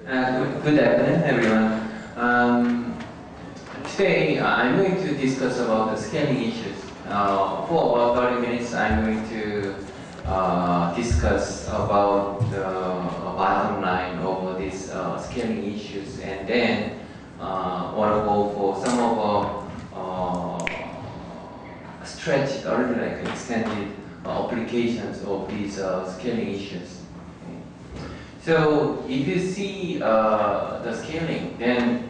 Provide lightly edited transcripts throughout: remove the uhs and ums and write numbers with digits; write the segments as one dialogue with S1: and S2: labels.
S1: Good afternoon, everyone. Today, I'm going to discuss about the scaling issues. For about 30 minutes, I'm going to discuss about the bottom line of these scaling issues, and then want to go for some of stretched or like extended applications of these scaling issues. So if you see the scaling, then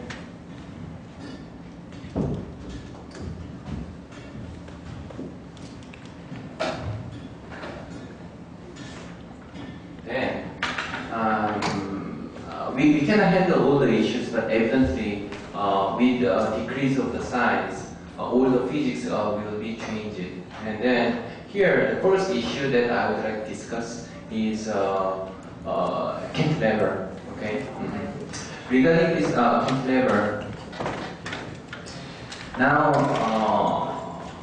S1: we cannot handle all the issues, but evidently with the decrease of the size, all the physics will be changed. And then here, the first issue that I would like to discuss is cantilever. Okay. Regarding this cantilever, now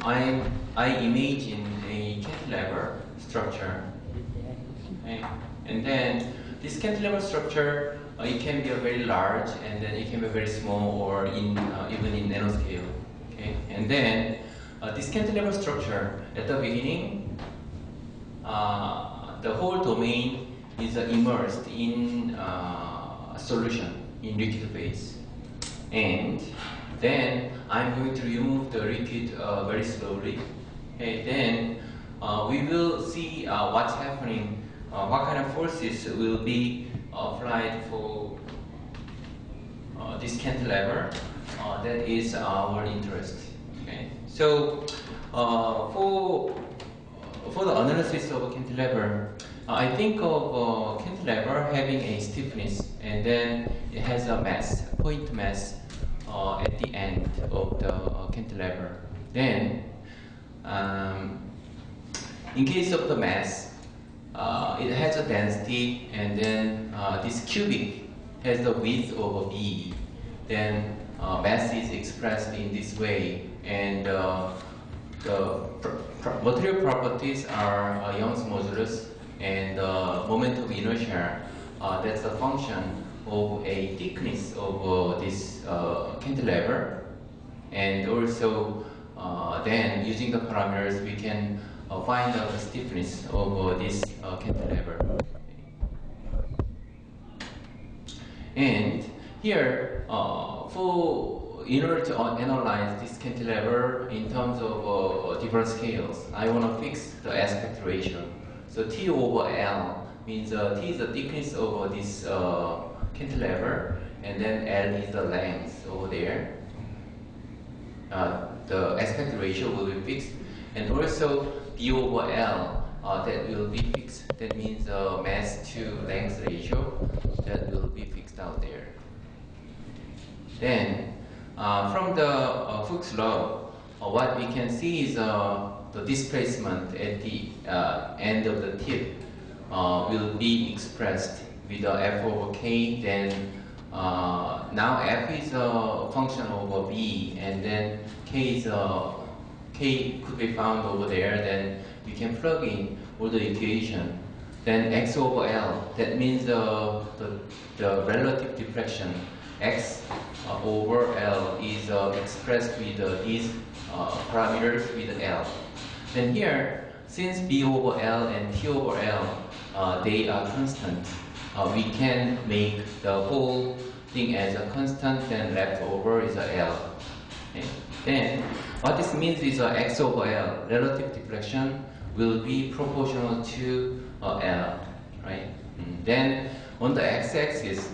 S1: I imagine a cantilever structure, okay? And then this cantilever structure, it can be a very large, and then it can be very small, or in even in nanoscale. Okay, and then this cantilever structure at the beginning, the whole domain is immersed in a solution in liquid phase, and then I'm going to remove the liquid very slowly. Okay, then we will see what's happening, what kind of forces will be applied for this cantilever. That is our interest. Okay, so for the analysis of a cantilever, I think of cantilever having a stiffness, and then it has a mass, point mass at the end of the cantilever. Then, in case of the mass, it has a density, and then this cubic has the width of a b. Then mass is expressed in this way, and the material properties are Young's modulus and moment of inertia. That's a function of a thickness of this cantilever, and also then using the parameters we can find out the stiffness of this cantilever. And here, in order to analyze this cantilever in terms of different scales, I want to fix the aspect ratio. So T over L means T is the thickness of this cantilever, and then L is the length over there. The aspect ratio will be fixed, and also B over L, that will be fixed. That means mass to length ratio, that will be fixed out there. Then, from the Hooke's law, what we can see is the displacement at the end of the tip will be expressed with f over k. Then now f is a function over b, and then k could be found over there. Then we can plug in all the equation. Then x over l, that means the relative deflection. X over L is expressed with these parameters with L. Then here, since B over L and T over L, they are constant, we can make the whole thing as a constant, then left over is a L. Okay. Then what this means is X over L, relative deflection, will be proportional to L, right? Then on the x-axis,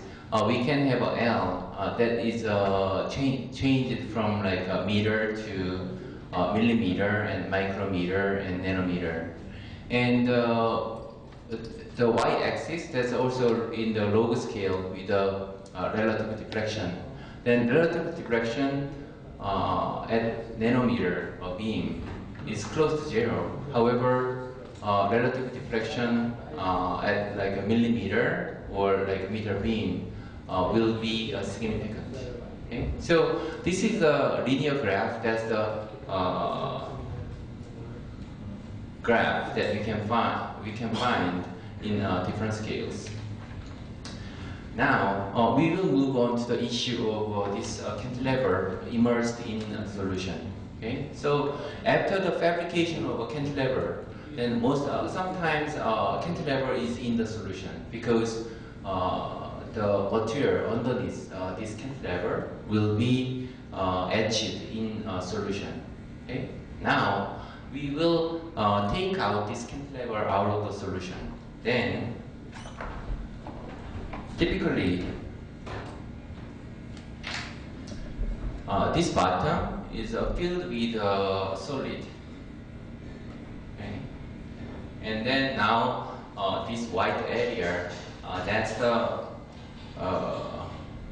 S1: we can have a L that is changed from like a meter to millimeter and micrometer and nanometer. And the y-axis, that's also in the log scale with the relative deflection. Then relative deflection at nanometer beam is close to 0. However, relative deflection at like a millimeter or like a meter beam will be significant. Okay? So this is a linear graph. That's the graph that we can find in different scales. Now, we will move on to the issue of this cantilever immersed in a solution. Okay, so after the fabrication of a cantilever, then sometimes cantilever is in the solution because the material underneath this cantilever will be etched in a solution. Okay, now we will take out this cantilever out of the solution. Then, typically, this bottom is filled with solid. Okay? And then now this white area, that's the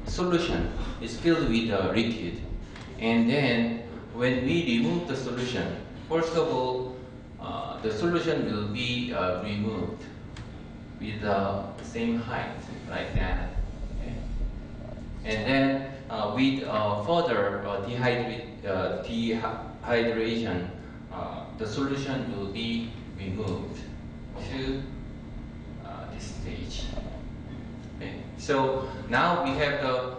S1: solution, is filled with liquid. And then when we remove the solution, first of all, the solution will be removed with the same height, like that. Okay? And then with further dehydration, the solution will be removed to this stage. Okay? So now we have the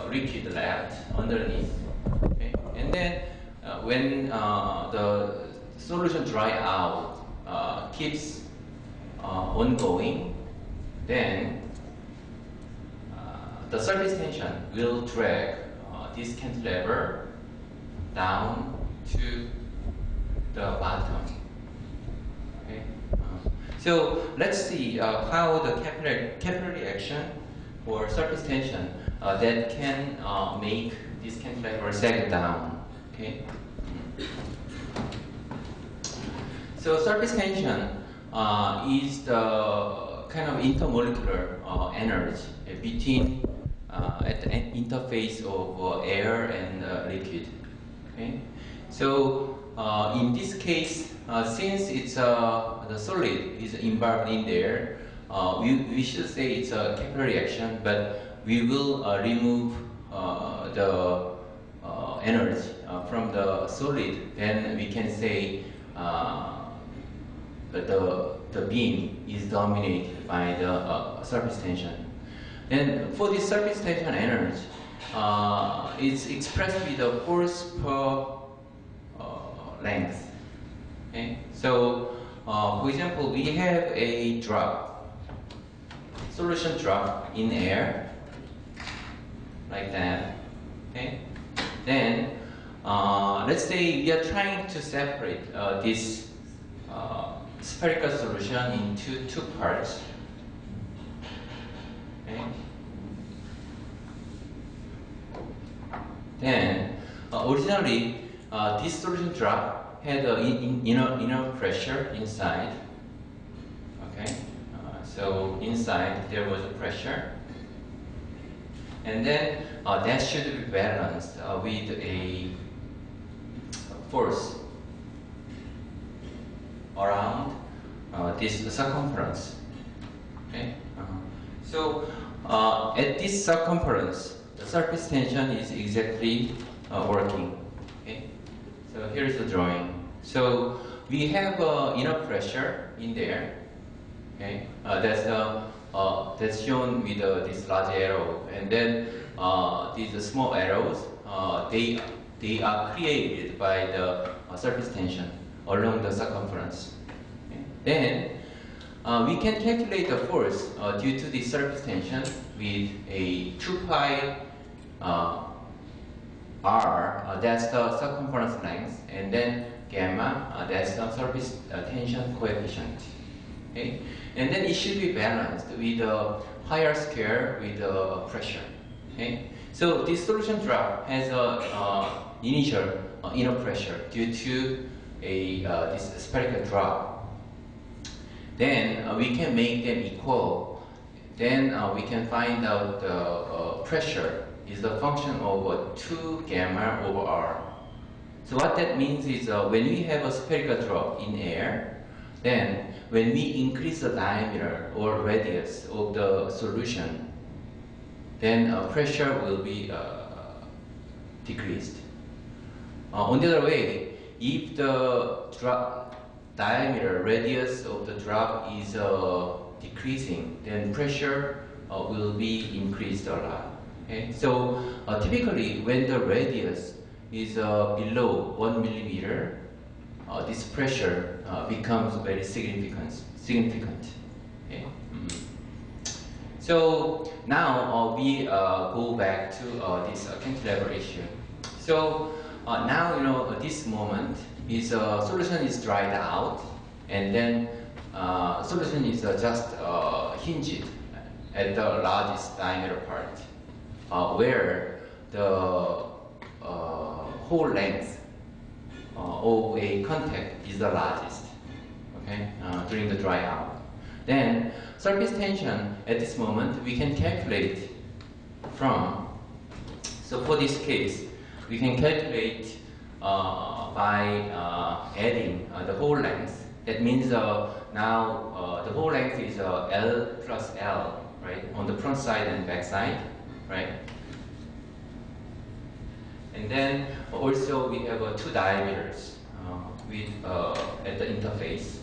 S1: liquid left underneath. Okay? And then when the solution dry out, keeps ongoing, then the surface tension will drag this cantilever down to the bottom. Okay? So let's see how the capillary action or surface tension that can make this cantilever sag down. Okay? So surface tension is the kind of intermolecular energy between at the interface of air and liquid. Okay? So in this case, since it's the solid is involved in there, we should say it's a capillary action, but we will remove the energy from the solid. Then we can say the beam is dominated by the surface tension. And for this surface tension energy, it's expressed with the force per length. Okay? So, for example, we have a drop, solution drop in air, like that. Okay? Then, let's say we are trying to separate this spherical solution into two parts. Okay. Then, originally, this solution drop had an inner pressure inside. Okay, so inside there was a pressure, and then that should be balanced with a force around this circumference. Okay. So at this circumference, the surface tension is exactly working. Okay? So here's the drawing. So we have inner pressure in there. Okay? That's shown with this large arrow, and then these small arrows, they are created by the surface tension along the circumference. Okay? Then we can calculate the force due to the surface tension with a 2 pi r, that's the circumference length, and then gamma, that's the surface tension coefficient. Okay? And then it should be balanced with a higher scale with the pressure. Okay? So this solution drop has a initial inner pressure due to this spherical drop. Then we can make them equal. Then we can find out the pressure is the function of 2 gamma over r. So what that means is when we have a spherical drop in air, then when we increase the diameter or radius of the solution, then pressure will be decreased. On the other way, if the diameter, radius of the drop is decreasing, then pressure will be increased a lot. Okay? So typically when the radius is below 1 millimeter, this pressure becomes very significant. Okay? So now we go back to this cantilever issue. So now this moment is solution is dried out, and then solution is just hinged at the largest diameter part, where the whole length of a contact is the largest. Okay, during the dry out. Then surface tension at this moment we can calculate from. So for this case, we can calculate by adding the whole length. That means now the whole length is L plus L, right, on the front side and back side, right? And then also we have two diameters with at the interface.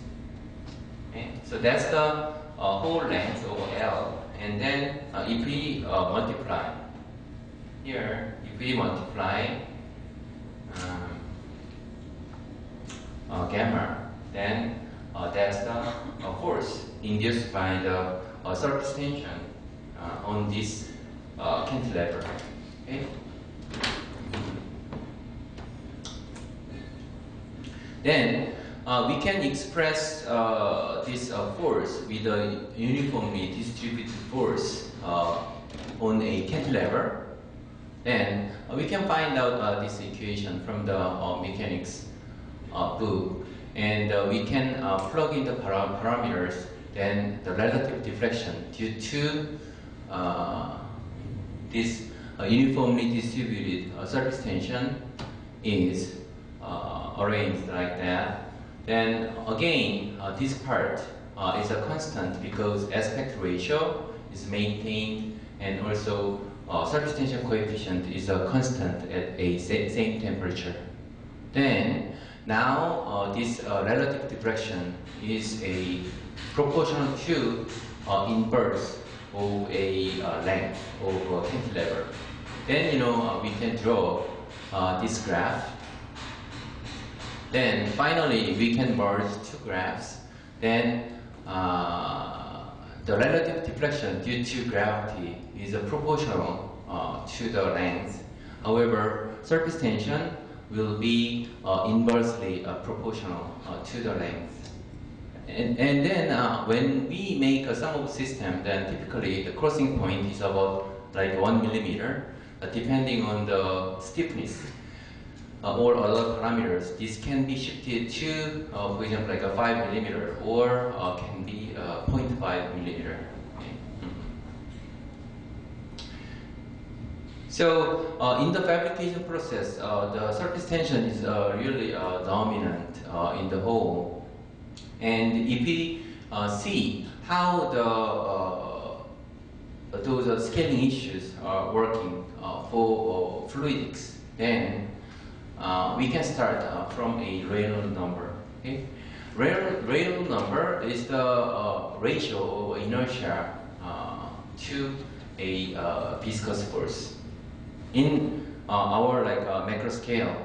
S1: Okay? So that's the whole length over L. And then if we multiply here, if we multiply gamma, then that's the force induced by the surface tension on this cantilever. Okay? Then we can express this force with a uniformly distributed force on a cantilever. Then we can find out this equation from the mechanics book, and we can plug in the parameters. Then the relative deflection due to this uniformly distributed surface tension is arranged like that. Then again, this part is a constant because aspect ratio is maintained, and also surface tension coefficient is a constant at a same temperature. Then now this relative diffraction is a proportional to inverse of a length of a cantilever. Then we can draw this graph. Then finally we can merge two graphs. Then the relative deflection due to gravity is proportional to the length. However, surface tension will be inversely proportional to the length. And then when we make a sum of system, then typically the crossing point is about like 1 millimeter, depending on the stiffness or other parameters. This can be shifted to, for example, like a 5 millimeter, or can be 0.5 millimeter. Okay. So in the fabrication process, the surface tension is really dominant in the whole. And if we see how those scaling issues are working for fluidics, then we can start from a Reynolds number. Okay? Reynolds number is the ratio of inertia to a viscous force. In our macro scale,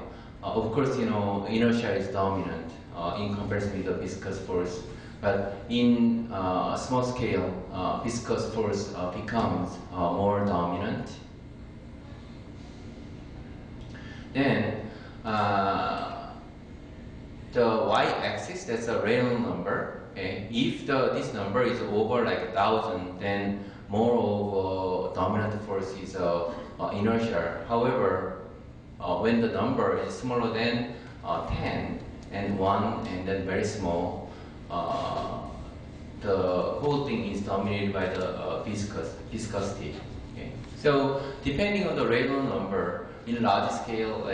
S1: of course, inertia is dominant in comparison with the viscous force. But in small scale, viscous force becomes more dominant. Then the y-axis, that's a Reynolds number. Okay? If this number is over 1,000, then more of dominant force is inertia. However, when the number is smaller than 10 and 1 and then very small, the whole thing is dominated by the viscosity. Okay? So depending on the Reynolds number, in large scale,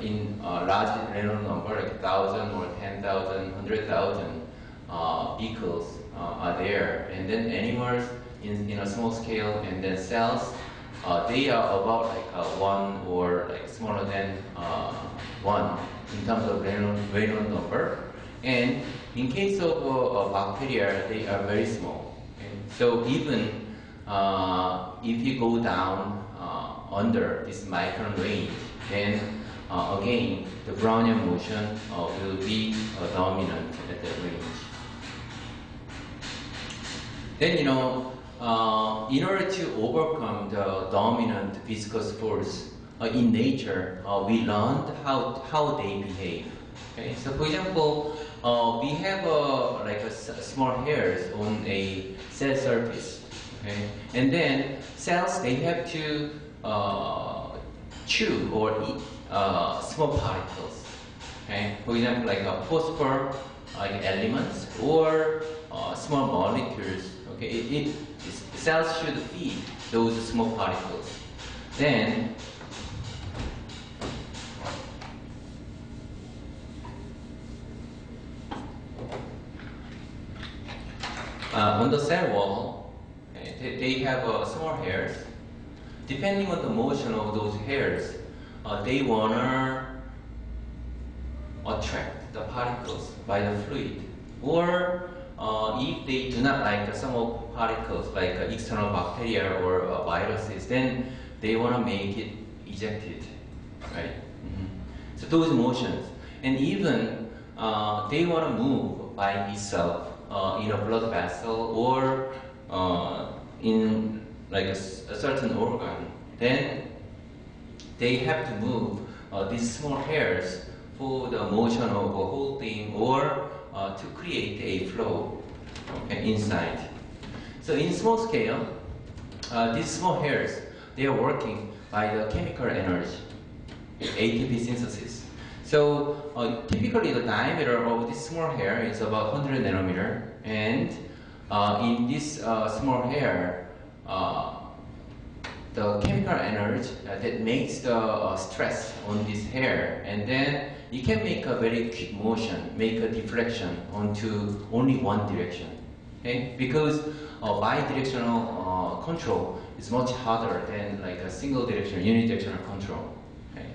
S1: in large Reynolds number, 1,000 or 10,000, 100,000 vehicles are there, and then animals in a small scale, and then cells, they are about 1 or smaller than 1 in terms of Reynolds number. And in case of bacteria, they are very small. Okay? So even if you go down under this micron range, then again the Brownian motion will be dominant at that range. Then in order to overcome the dominant viscous force in nature, we learned how they behave. Okay, so for example, we have small hairs on a cell surface. Okay, and then cells, they have to chew or eat small particles. Okay, for example, like phosphor, like elements, or small molecules. Okay, cells should feed those small particles. Then on the cell wall, okay, they have small hairs. Depending on the motion of those hairs, they wanna attract the particles by the fluid. Or if they do not like some of particles, like external bacteria or viruses, then they wanna make it ejected, right? So those motions, and even they wanna move by itself in a blood vessel or in like a certain organ, then they have to move these small hairs for the motion of a whole thing or to create a flow, okay, inside. So in small scale, these small hairs, they are working by the chemical energy, ATP synthesis. So typically the diameter of this small hair is about 100 nanometer, and in this small hair, the chemical energy that makes the stress on this hair, and then you can make a very quick motion, make a deflection onto only one direction. Okay? Because bidirectional control is much harder than like a single direction, unidirectional control. Okay?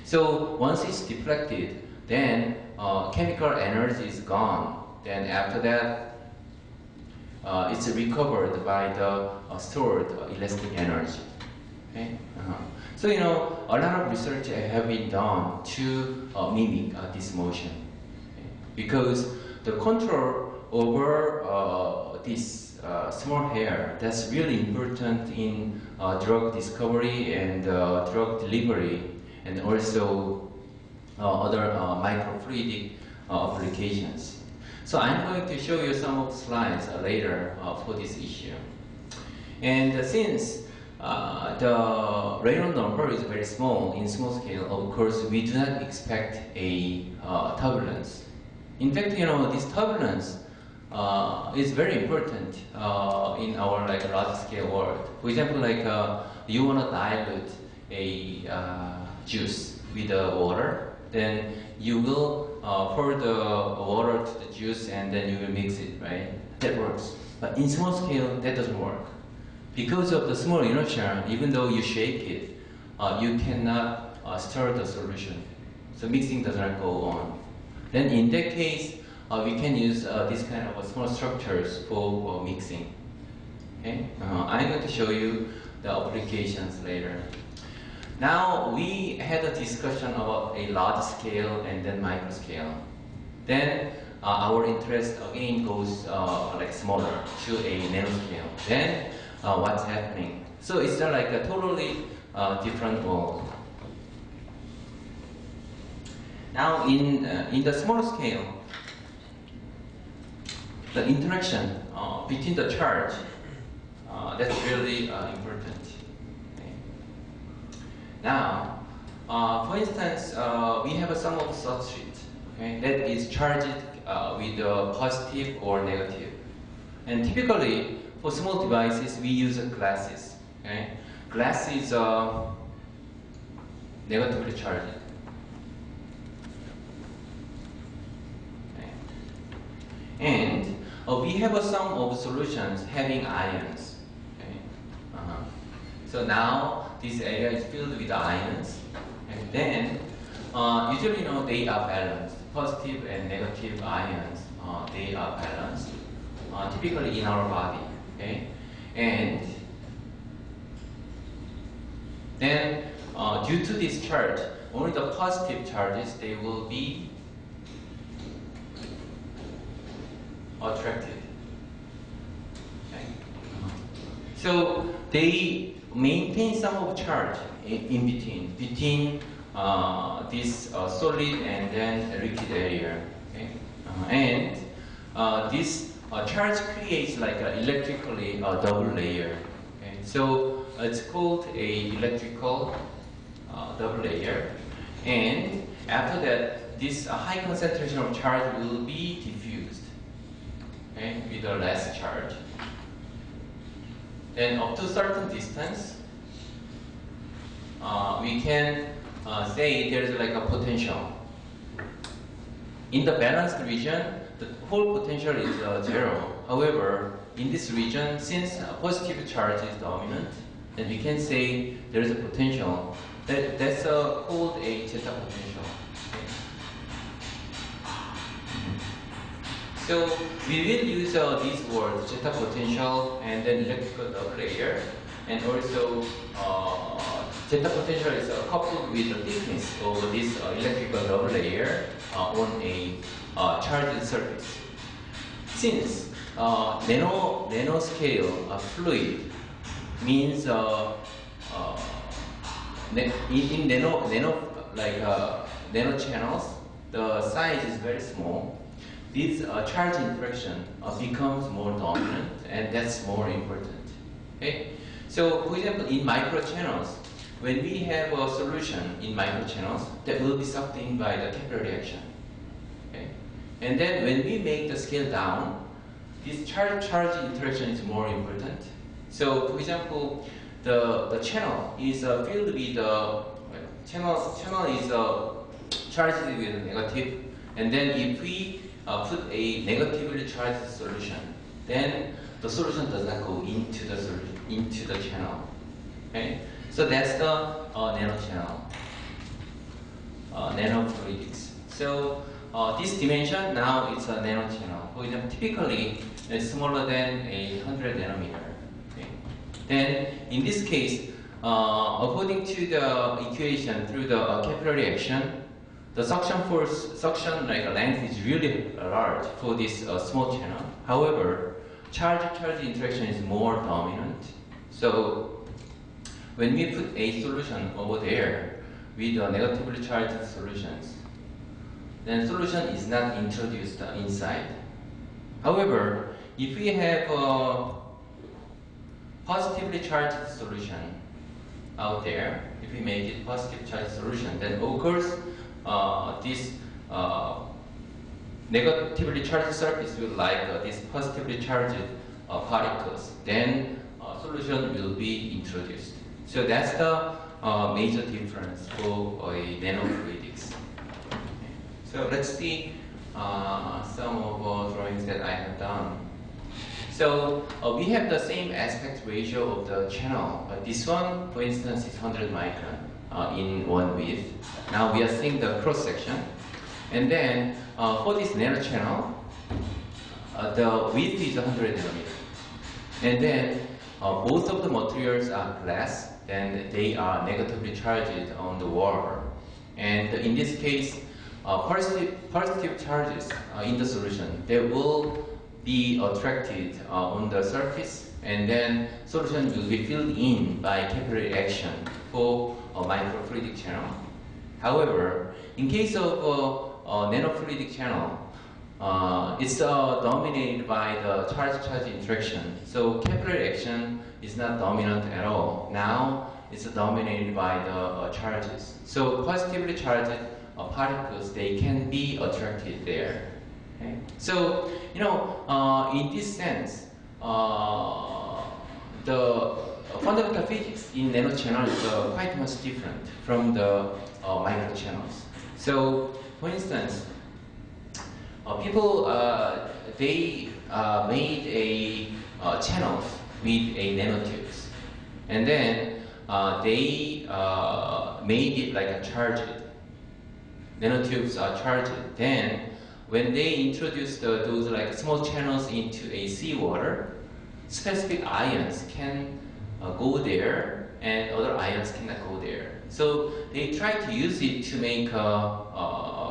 S1: So once it's deflected, then chemical energy is gone. Then after that, it's recovered by the stored elastic energy. Okay? So a lot of research have been done to mimic this motion, okay? Because the control over this small hair, that's really important in drug discovery and drug delivery, and also other microfluidic applications. So I'm going to show you some of the slides later for this issue. And since the Reynolds number is very small in small scale, of course, we do not expect a turbulence. In fact, this turbulence is very important in our large scale world. For example, you want to dilute a juice with water, then you will pour the water to the juice and then you will mix it, right? That works. But in small scale, that doesn't work. Because of the small inertia, even though you shake it, you cannot stir the solution. So mixing does not go on. Then in that case, we can use this kind of small structures for mixing. Okay? I'm going to show you the applications later. Now we had a discussion about a large scale and then micro scale. Then our interest again goes smaller to a nano scale. Then what's happening? So it's like a totally different world. Now in the small scale, the interaction between the charge, that's really important. Okay. Now, for instance, we have some of the substrate, okay, that is charged with positive or negative. And typically, for small devices, we use glasses. Okay? Glass is negatively charged. Okay. And we have some of solutions having ions. Okay? So now this area is filled with ions, and then usually they are balanced. Positive and negative ions, they are balanced. Typically in our body. Okay? And then due to this charge, only the positive charges, they will be attracted. Okay. So they maintain some of charge in between this solid and then liquid area. Okay. And this charge creates like an electrically double layer. Okay. So it's called a electrical double layer. And after that, this high concentration of charge will be diffused, okay, with a less charge. Then up to a certain distance, we can say there is like a potential. In the balanced region, the whole potential is 0. However, in this region, since a positive charge is dominant, then we can say there is a potential. That's called a zeta potential. Okay. So we will use these words, zeta potential and then electrical double layer, and also zeta potential is coupled with the thickness of this electrical double layer on a charged surface. Since nanoscale fluid means in nano channels, the size is very small. This charge interaction becomes more dominant, and that's more important. Okay. So, for example, in microchannels, when we have a solution in microchannels, that will be sucked in by the capillary action. Okay. And then when we make the scale down, this charge interaction is more important. So, for example, the channel is filled with channel is charged with a negative, and then if we put a negatively charged solution, then the solution does not go into the channel. Okay, so that's the nanochannel, nanofluidics. So this dimension now it's a nanochannel. For example, typically it's smaller than 100 nanometer. Then, in this case, according to the equation through the capillary action, the suction length is really large for this small channel. However, charge interaction is more dominant. So, when we put a solution over there with negatively charged solutions, then solution is not introduced inside. However, if we have positively charged solution out there, if we make it positive charged solution, then of course this negatively charged surface will like this positively charged particles. Then solution will be introduced. So that's the major difference for a nanofluidics. Okay. So let's see some of drawings that I have done. So we have the same aspect ratio of the channel, but this one, for instance, is 100 micron in one width. Now we are seeing the cross section, and then for this nano channel, the width is 100 nanometer, and then both of the materials are glass, and they are negatively charged on the wall. And in this case, positive charges in the solution, they will be attracted on the surface, and then solution will be filled in by capillary action for a microfluidic channel. However, in case of a nanofluidic channel, it's dominated by the charge interaction. So capillary action is not dominant at all. Now it's dominated by the charges. So positively charged particles, they can be attracted there. Okay. So, in this sense, the fundamental physics in nanochannel is quite much different from the microchannels. So, for instance, people they made a channels with a nanotubes, and then they made it like a charged. Nanotubes are charged. Then, when they introduced those like small channels into a seawater, specific ions can go there and other ions cannot go there. So they try to use it to make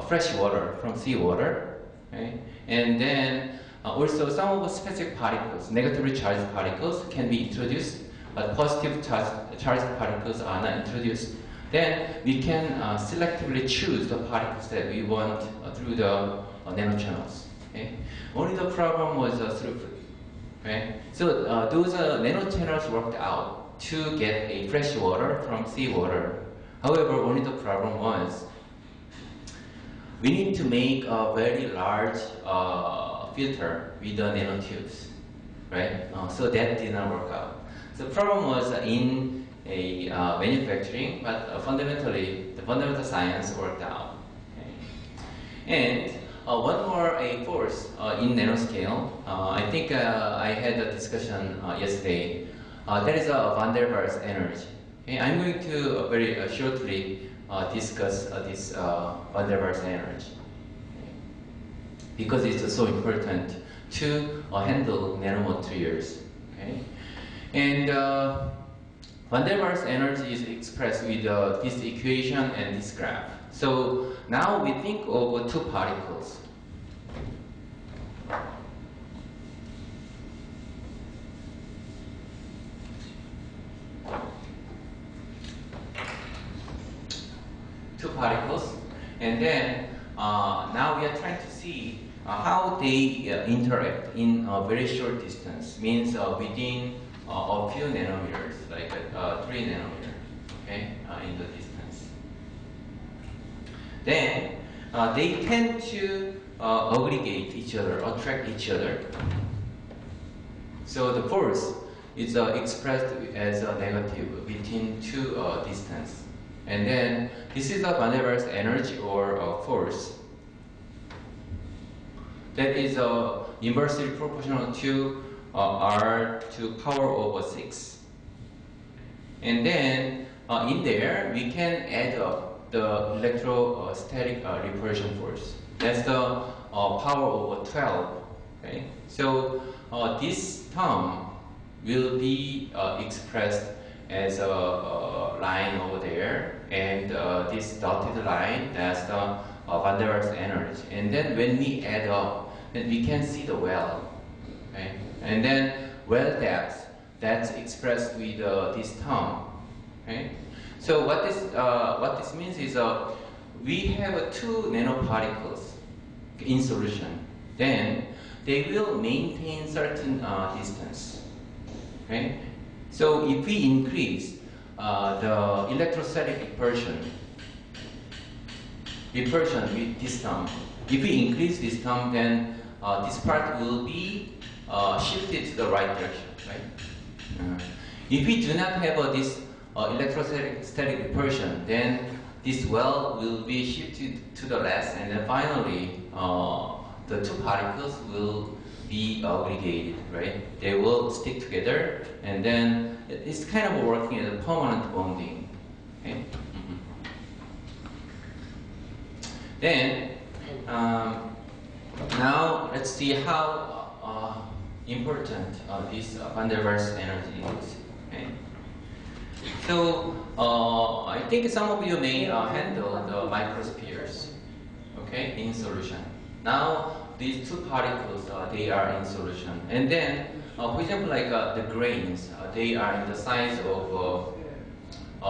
S1: fresh water from seawater, okay? And then also some of the specific particles, negatively charged particles, can be introduced, but positive charged particles are not introduced. Then we can selectively choose the particles that we want through the nanochannels. Okay? Only the problem was throughput. Okay? So those nanochannels worked out to get a fresh water from seawater. However, only the problem was we need to make a very large filter with the nanotubes, right? So that did not work out. The problem was in a manufacturing, but fundamentally, the fundamental science worked out. Okay? And one more force in nanoscale. I think I had a discussion yesterday. That is van der Waals energy. Okay? I'm going to very shortly discuss this van der Waals energy, okay? Because it's so important to handle nanomaterials. Okay? And van der Waals energy is expressed with this equation and this graph. So now we think of two particles. Two particles, and then now we are trying to see how they interact in a very short distance, means within a few nanometers, like 3 nanometers, okay, in the distance. Then they tend to aggregate each other, attract each other. So the force is expressed as a negative between two distance. And then this is the van der Waals energy or force that is inversely proportional to R to power over 6. And then in there we can add up the electrostatic repulsion force. That's the power over 12. Okay? So this term will be expressed as a line over there, and this dotted line, that's the van der Waals energy. And then when we add up, then we can see the well. Okay? And then well depth, that's expressed with this term. Okay? So what this means is we have 2 nanoparticles in solution. Then they will maintain certain distance. Okay? So if we increase the electrostatic repulsion with this term, if we increase this term, then this part will be shifted to the right direction, right? If we do not have this electrostatic repulsion, then this well will be shifted to the left, and then finally the 2 particles will be aggregated, right? They will stick together, and then it's kind of working as a permanent bonding. Okay? Mm-hmm. Then now let's see how important this van der Waals energy is. Okay? So I think some of you may handle the microspheres, okay, in solution. Now these 2 particles, they are in solution, and then for example, like the grains, they are in the size of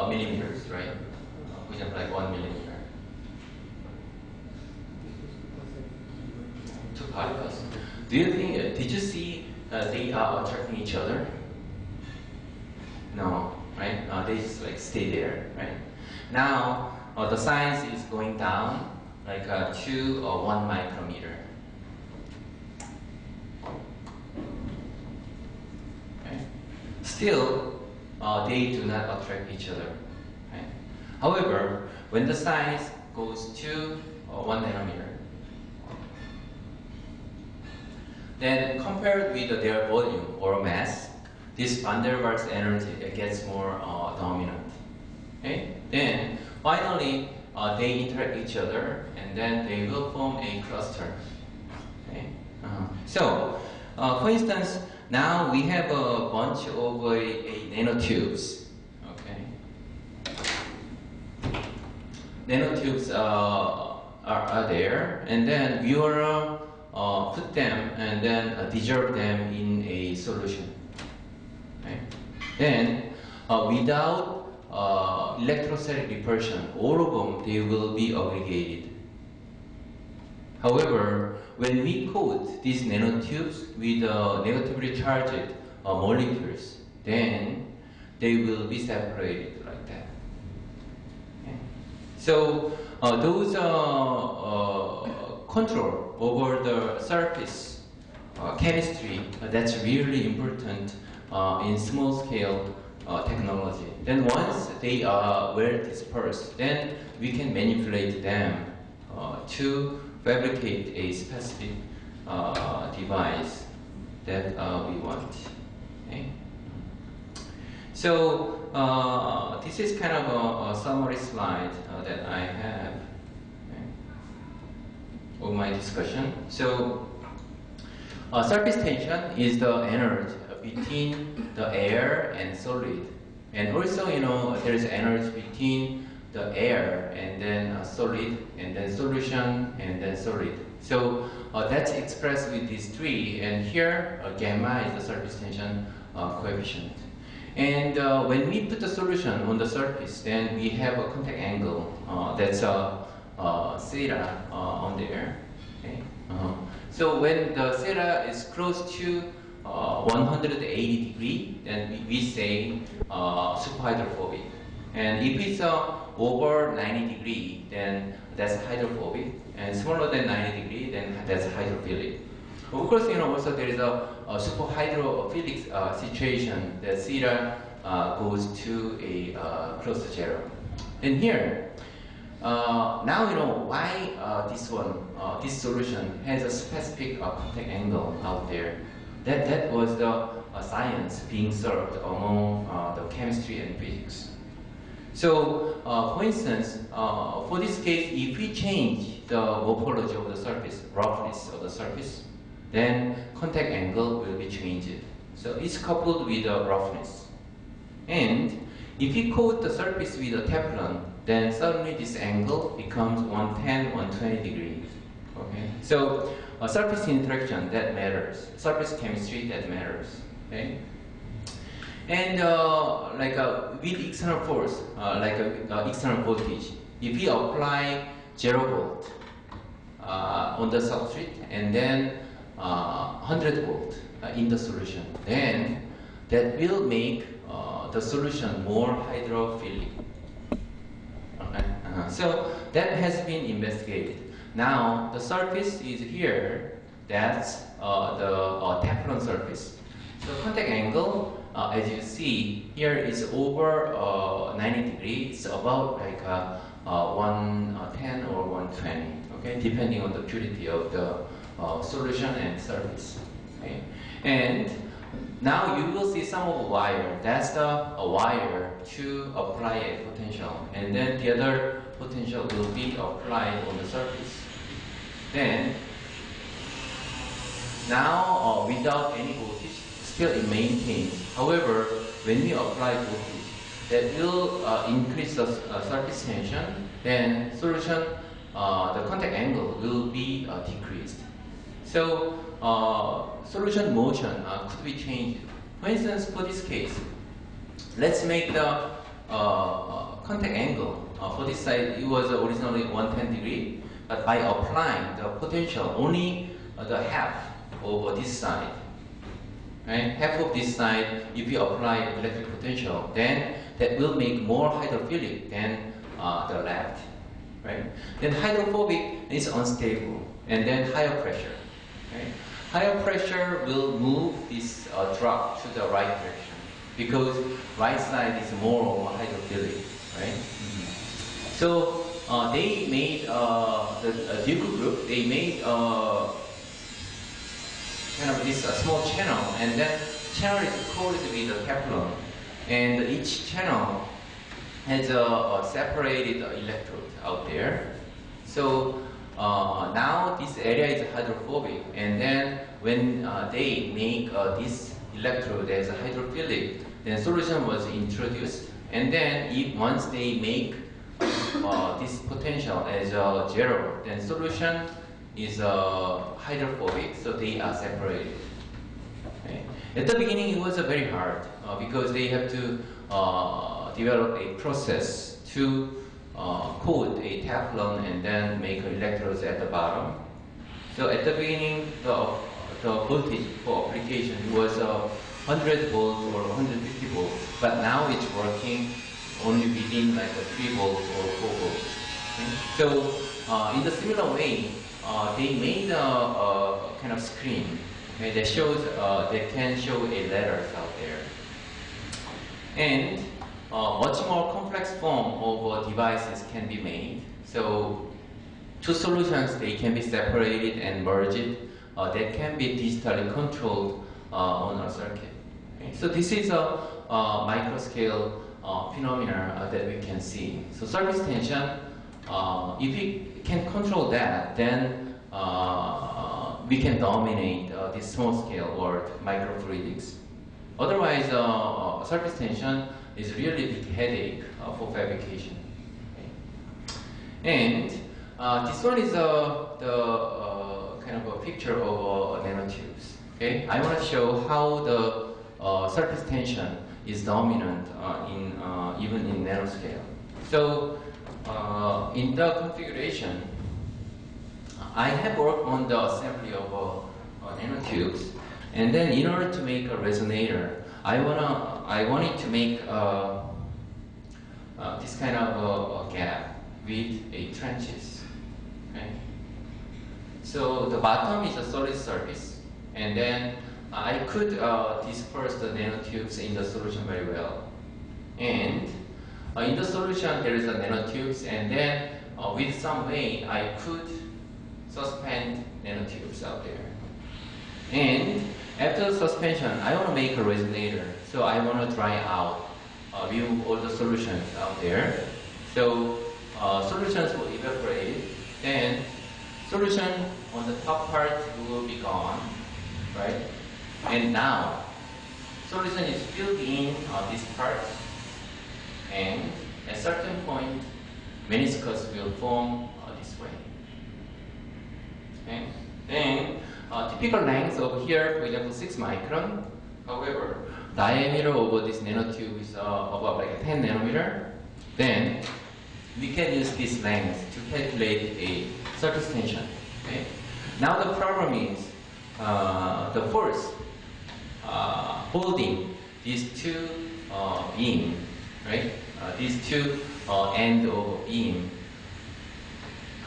S1: millimeters, right? For example, like 1 millimeter. 2 particles. Do you think? Did you see they are attracting each other? No, right? They just like stay there, right? Now the size is going down, like 2 or 1 micrometer. Still, they do not attract each other. Right? However, when the size goes to 1 nanometer, then compared with their volume or mass, this van der Waals energy gets more dominant. Okay? Then finally, they interact each other, and then they will form a cluster. Okay? So, for instance, now we have a bunch of nanotubes. Okay? nanotubes are there, and then we will put them and then dissolve them in a solution. Okay? Then, without electrostatic repulsion, all of them, they will be aggregated. However, when we coat these nanotubes with negatively charged molecules, then they will be separated like that. Okay? So those control over the surface chemistry, that's really important in small scale technology. Then once they are well dispersed, then we can manipulate them to fabricate a specific device that we want. Okay? So this is kind of a summary slide that I have, okay, of my discussion. So surface tension is the energy between the air and solid, and also there is energy between the air and then solid, and then solution, and then solid. So that's expressed with these three, and here gamma is the surface tension coefficient. And when we put the solution on the surface, then we have a contact angle that's theta on there. Okay? So when the theta is close to 180 degrees, then we say superhydrophobic. And if it's over 90 degrees, then that's hydrophobic. And smaller than 90 degrees, then that's hydrophilic. Of course, also there is a superhydrophilic situation. The theta goes to a close to zero. And here, now why this solution has a specific contact angle out there. That was the science being served among the chemistry and physics. So, for instance, for this case, if we change the morphology of the surface, roughness of the surface, then contact angle will be changed. So it's coupled with the roughness. And if we coat the surface with a Teflon, then suddenly this angle becomes 110, 120 degrees. Okay? So surface interaction, that matters. Surface chemistry, that matters. Okay? And with external force, external voltage, if we apply 0 volt on the substrate and then 100 volt in the solution, then that will make the solution more hydrophilic. Okay? So that has been investigated. Now the surface is here. That's the Teflon surface. So contact angle, as you see here, is over 90 degrees. It's about like 110 or 120. Okay, depending on the purity of the solution and surface. Okay? And now you will see some of the wire. That's a wire to apply a potential, and then the other potential will be applied on the surface. Then now without any voltage, still it maintains. However, when we apply voltage, that will increase the surface tension. Then solution, the contact angle will be decreased. So solution motion could be changed. For instance, for this case, let's make the contact angle for this side. It was originally 110 degrees, but by applying the potential only the half over this side, right? Half of this side, if you apply electric potential, then that will make more hydrophilic than the left, right? Then hydrophobic is unstable, and then higher pressure. Okay? Higher pressure will move this drop to the right direction because right side is more hydrophilic, right? Mm-hmm. So they made the Duke group. They made kind of this small channel, and then channel is coated with a Teflon, and each channel has a separated electrode out there. So now this area is hydrophobic, and then when they make this electrode as a hydrophilic, then solution was introduced, and then once they make this potential as 0, then solution is hydrophobic, so they are separated. Okay. At the beginning, it was very hard because they have to develop a process to coat a Teflon and then make electrodes at the bottom. So at the beginning, the voltage for application was 100 volts or 150 volts, but now it's working only within like a 3 volts or 4 volts. Okay? So in the similar way, they made a kind of screen, okay, that shows that can show a letters out there, and much more complex form of devices can be made. So two solutions, they can be separated and merged. That can be digitally controlled on a circuit. Okay? So this is a micro scale phenomena that we can see. So surface tension, if we can control that, then we can dominate this small scale or microfluidics. Otherwise, surface tension is really a big headache for fabrication. Okay? And this one is the kind of a picture of nanotubes. Okay, I want to show how the surface tension is dominant even in nanoscale. So in the configuration, I have worked on the assembly of nanotubes, and then in order to make a resonator, I wanted to make this kind of a gap with a trenches. Okay? So the bottom is a solid surface, and then I could disperse the nanotubes in the solution very well. And in the solution there is a nanotubes, and then with some way I could suspend nanotubes out there. And after the suspension, I want to make a resonator, so I want to dry out with all the solutions out there. So solutions will evaporate, then solution on the top part will be gone, right? And now solution is filled in this part, and at a certain point meniscus will form this way. Okay? Then typical length over here, for example, 6 micron. However, diameter over this nanotube is about like 10 nanometer. Then we can use this length to calculate a surface tension. Okay? Now the problem is the force holding these two beam, right? These two end of beam.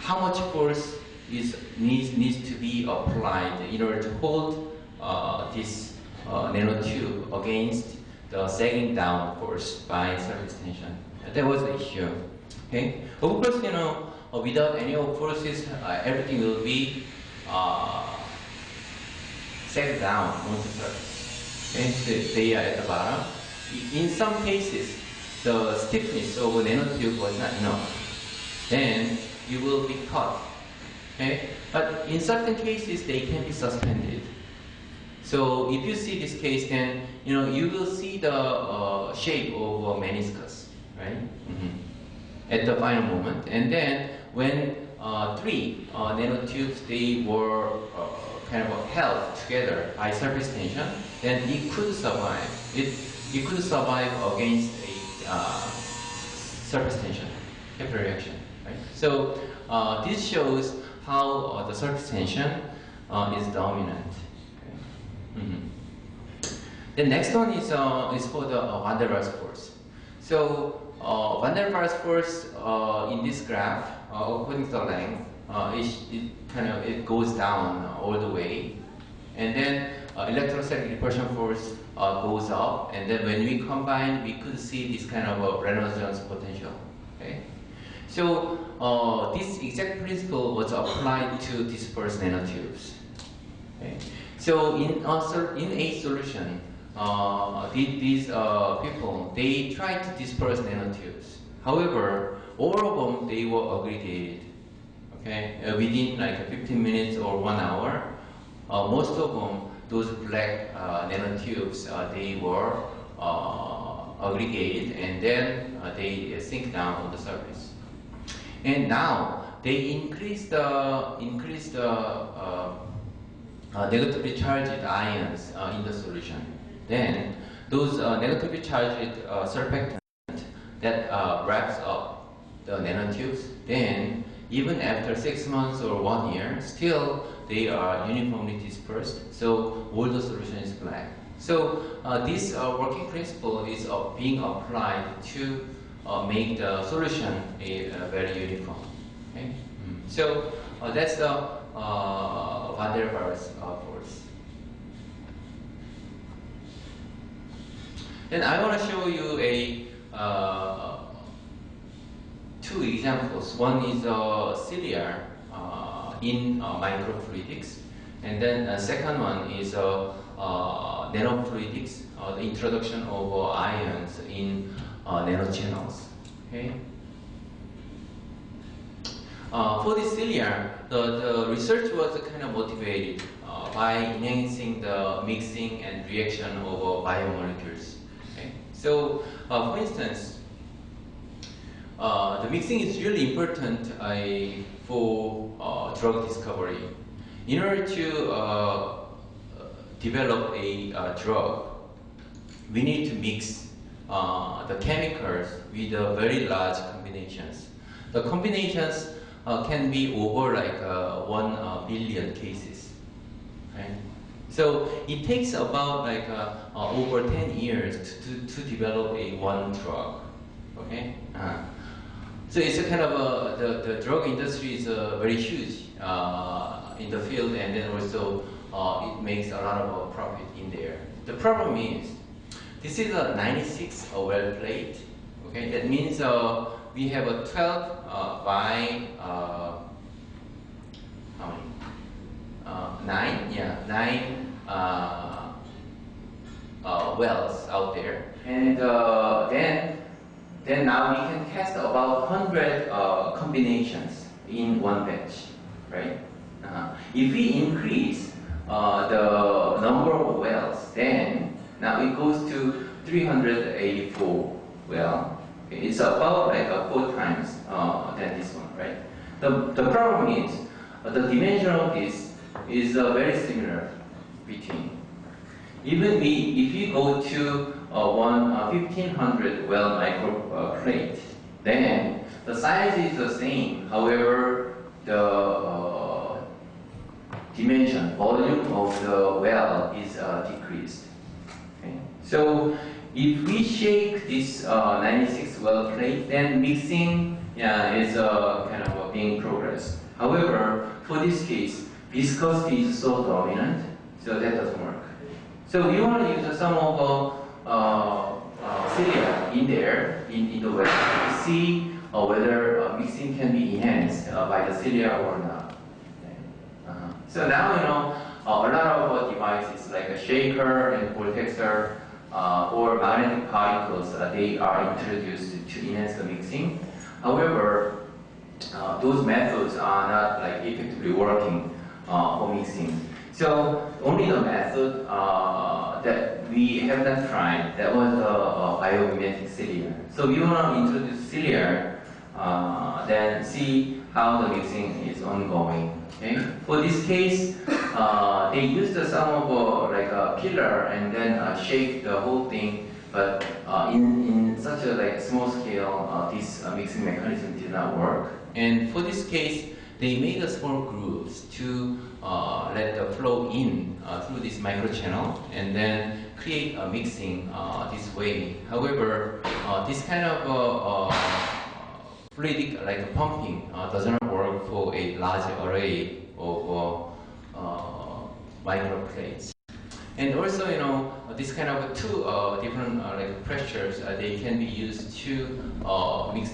S1: How much force needs to be applied in order to hold this nanotube against the sagging down force by surface tension? That was the issue. Okay. Of course, you know, without any forces, everything will be sagged down on the surface. Okay. So they are at the bottom. In some cases, the stiffness of a nanotube was not enough. Then you will be cut. Okay? But in certain cases, they can be suspended. So if you see this case, then you know you will see the shape of a meniscus, right? At the final moment, and then when 3 nanotubes they were kind of held together by surface tension, then it could survive. It could survive against a surface tension capillary reaction, right? So this shows how the surface tension is dominant. Okay. The next one is for the van der Waals force. So van der Waals force in this graph, according to the length, it goes down all the way, and then electrostatic repulsion force goes up, and then when we combine, we could see this kind of a Reynolds-Jones potential. Okay. So this exact principle was applied to disperse nanotubes. Okay. So in a solution, these people, they tried to disperse nanotubes. However, all of them, they were aggregated. Okay, within like 15 minutes or 1 hour, most of them, those black nanotubes, they were aggregated, and then they sink down on the surface. And now they increase the negatively charged ions in the solution. Then those negatively charged surfactant that wraps up the nanotubes, then even after 6 months or 1 year, still they are uniformly dispersed, so all the solution is black. So this working principle is being applied to make the solution very uniform. Okay? So that's the Van der Waals force. Then I want to show you two examples. One is cilia in microfluidics, and then the second one is nanofluidics, the introduction of ions in nanochannels. Okay. For this cilia, the research was kind of motivated by enhancing the mixing and reaction of biomolecules. Okay. So, for instance, the mixing is really important for drug discovery. In order to develop a drug, we need to mix the chemicals with very large combinations. The combinations can be over like 1 billion cases. Right? So it takes about like over 10 years to develop one drug. Okay. So it's a kind of the drug industry is very huge in the field, and then also it makes a lot of profit in there. The problem is this is a 96 well plate. Okay, that means we have a 12 by how many? 9, yeah, 9 wells out there, and then now we can test about 100 combinations in one batch, right? If we increase the number of wells, then now it goes to 384 well. Okay, it's about like 4 times than this one, right? The problem is the dimension of this is very similar between. Even if you go to 1500 well micro plate, then the size is the same. However, the dimension, volume of the well is decreased. Okay. So if we shake this 96 well plate, then mixing is kind of being progressed. However, for this case, viscosity is so dominant, so that doesn't work. So we want to use some of cilia in there, in the well, to see whether mixing can be enhanced by the cilia or not. Okay. So now, you know, a lot of devices like a shaker and vortexer or magnetic particles, they are introduced to enhance the mixing. However, those methods are not like effectively working for mixing. So only the method that we have not tried, that was the biomimetic cilia. So we want to introduce cilia, then see how the mixing is ongoing. Okay? For this case, they used some of like a pillar and then shake the whole thing, but in such a like small scale, this mixing mechanism did not work. And for this case, they made a small grooves to let the flow in through this microchannel and then create a mixing this way. However, this kind of fluidic like pumping doesn't work for a large array of microplates. And also, you know, this kind of two different like pressures, they can be used to mix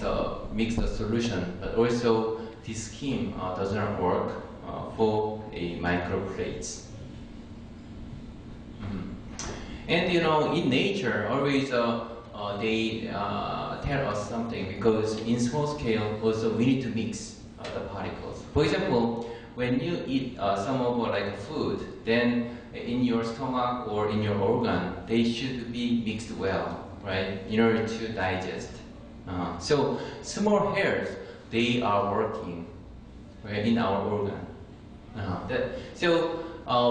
S1: the solution, but also this scheme does not work for a microplates. And you know, in nature, always they tell us something, because in small scale also we need to mix the particles. For example, when you eat some of like food, then in your stomach or in your organ, they should be mixed well, right, in order to digest. So small hairs they are working right, in our organ. So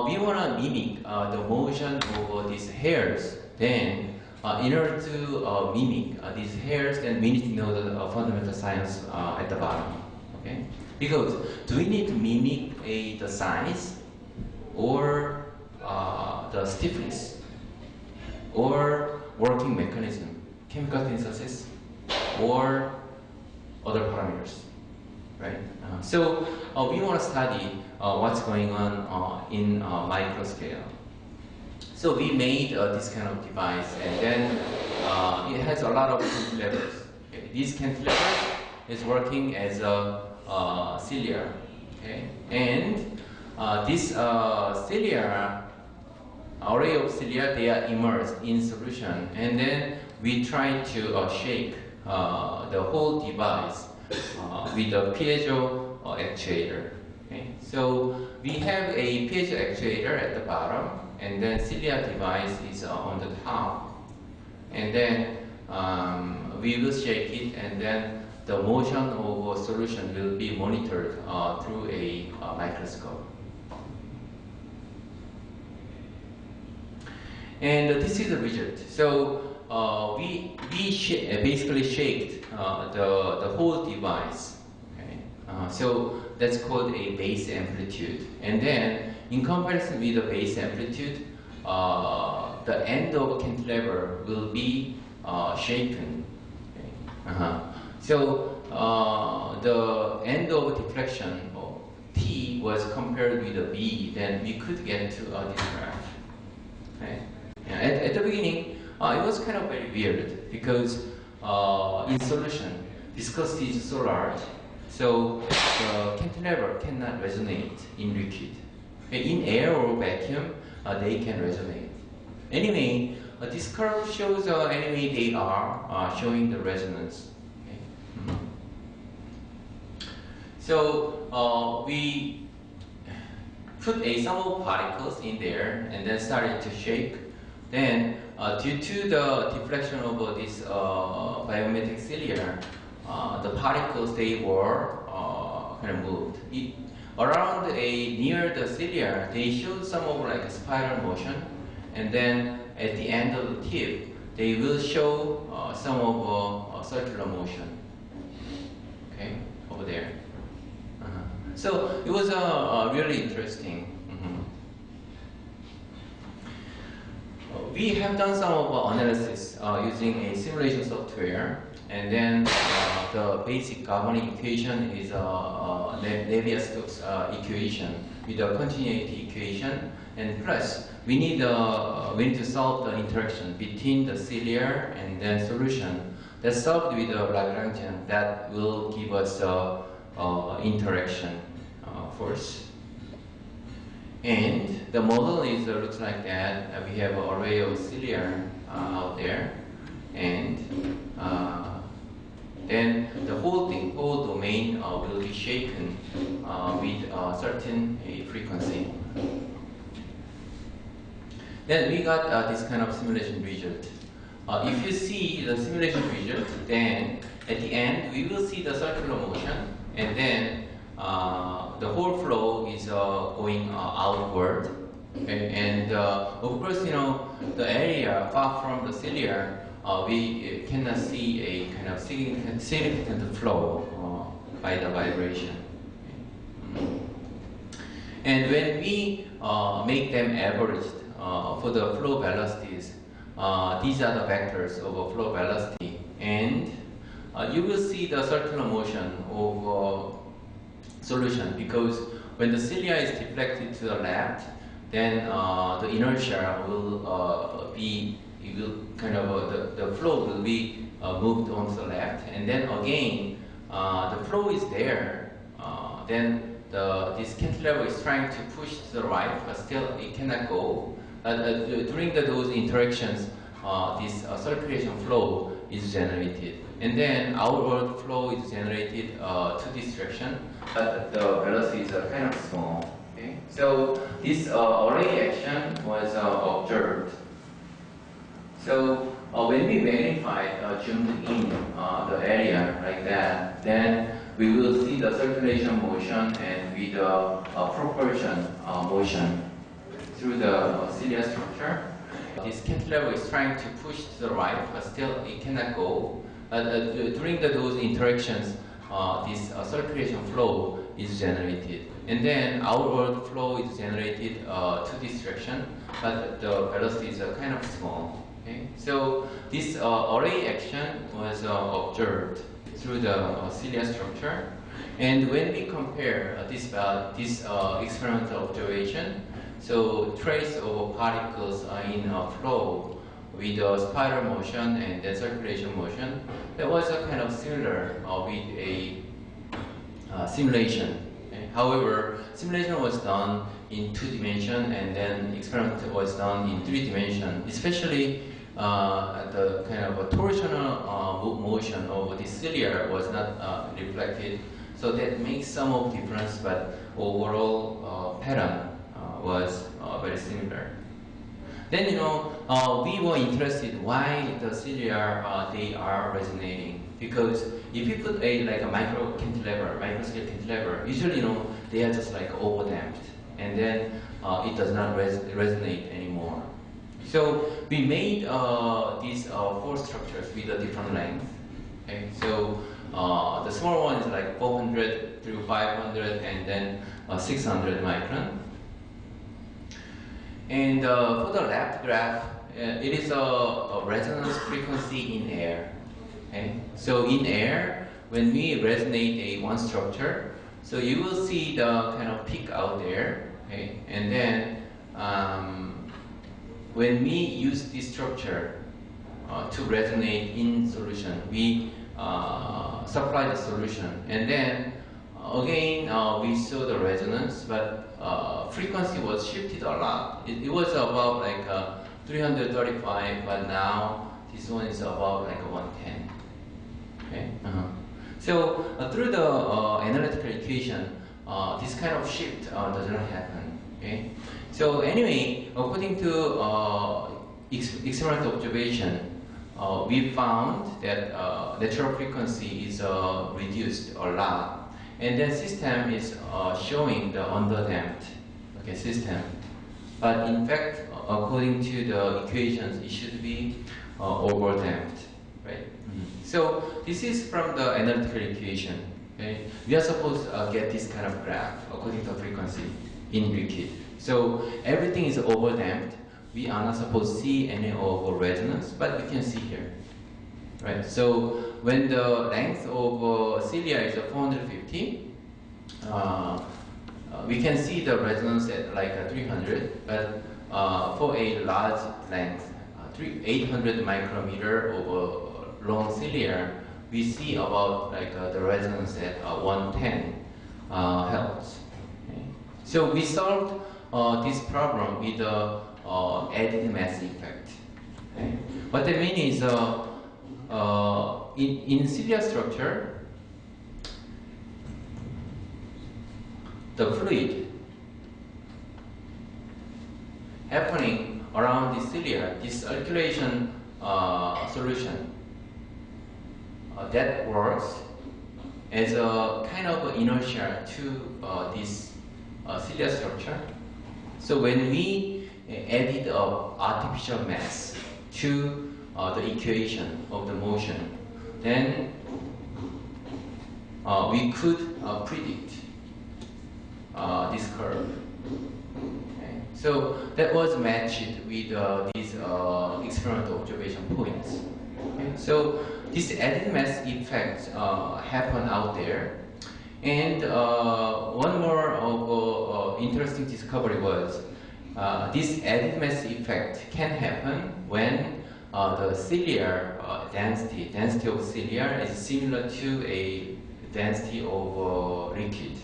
S1: we want to mimic the motion of these hairs. Then, in order to mimic these hairs, then we need to know the fundamental science at the bottom. Okay? Because do we need to mimic the size, or the stiffness, or working mechanism, chemical synthesis, or other parameters, right? So we want to study what's going on in micro scale. So we made this kind of device, and then it has a lot of cantilevers. Okay? This cantilever is working as a cilia, okay? And this cilia, array of cilia, they are immersed in solution, and then we try to shake the whole device with a piezo actuator. Okay? So we have a piezo actuator at the bottom, and then cilia device is on the top, and then we will shake it, and then the motion of a solution will be monitored through a microscope. And this is the result. So we basically shaked the whole device. Okay? So that's called a base amplitude. And then in comparison with the base amplitude, the end of cantilever will be shaken. Okay? So the end of deflection of T was compared with the B, then we could get to this graph. Okay? At the beginning, it was kind of very weird because in solution, viscosity is so large, so the cantilever cannot resonate in liquid. In air or vacuum, they can resonate. Anyway, this curve shows anyway they are showing the resonance. Okay? So we put a some particles in there and then started to shake. Then, due to the deflection of this biometric cilia, the particles, they were kind of moved. Around near the cilia, they showed some of like a spiral motion, and then at the end of the tip, they will show some of circular motion. Okay, over there. So it was really interesting. We have done some of analysis using a simulation software, and then the basic galvanic equation is Navier-Stokes equation with a continuity equation, and plus we need to solve the interaction between the cilia and then solution. That's solved with a Lagrangian that will give us the interaction force. And the model is looks like that. We have an array of cilia out there, and then the whole domain will be shaken with a certain frequency. Then we got this kind of simulation result. If you see the simulation result, then at the end we will see the circular motion, and then the whole flow is going outward, okay? And of course, you know, the area far from the cilia, we cannot see a kind of significant flow by the vibration. Okay? And when we make them averaged for the flow velocities, these are the vectors of flow velocity, and you will see the circular motion of solution, because when the cilia is deflected to the left, then the inertia will the flow will be moved onto the left, and then again the flow is there. Then this cantilever is trying to push to the right, but still it cannot go. During those interactions, this circulation flow is generated, and then outward flow is generated to this direction, but the velocities are kind of small. Okay? So this array action was observed. So when we magnified zoomed in the area like that, then we will see the circulation motion and with the propulsion motion through the cilia structure. This cantilever is trying to push to the right, but still it cannot go. During those interactions, this circulation flow is generated. And then outward flow is generated to this direction, but the velocity is kind of small. Okay? So this array action was observed through the cilia structure. And when we compare this experimental observation, so trace of particles in flow with spiral motion and then circulation motion, that was kind of similar with a simulation. Okay? However, simulation was done in 2 dimensions and then experiment was done in 3 dimensions, especially the kind of a torsional motion of the cilia was not reflected. So that makes some of difference, but overall pattern was very similar. Then we were interested why the cilia they are resonating, because if you put a micro scale cantilever, usually they are just like over damped, and then it does not resonate anymore. So we made these 4 structures with a different length. Okay, so the small one is like 400 through 500, and then 600 micron. And for the left graph, it is a resonance frequency in air. Okay? So in air, when we resonate one structure, so you will see the kind of peak out there. Okay? And then when we use this structure to resonate in solution, we supply the solution. And then again, we saw the resonance, but frequency was shifted a lot. It was about 335, but now this one is about 110. Okay. So through the analytical equation, this kind of shift does not happen. Okay. So anyway, according to experimental observation, we found that natural frequency is reduced a lot. And then system is showing the underdamped system. But in fact, according to the equations, it should be overdamped, right? So this is from the analytical equation. Okay? We are supposed to get this kind of graph according to frequency in liquid. So everything is overdamped. We are not supposed to see any over resonance, but we can see here. Right. So when the length of cilia is 450, we can see the resonance at 300. But for a large length, 800 micrometer over long cilia, we see about the resonance at 110 hertz. Okay. So we solved this problem with the added mass effect. Okay. What I mean is. In cilia structure, the fluid happening around the cilia, this circulation solution, that works as a kind of inertia to this cilia structure. So when we added artificial mass to the equation of the motion, then we could predict this curve. Okay. So that was matched with these experimental observation points. Okay. So this added mass effect happened out there. And one more of interesting discovery was this added mass effect can happen when the cilia density of cilia is similar to a density of liquid.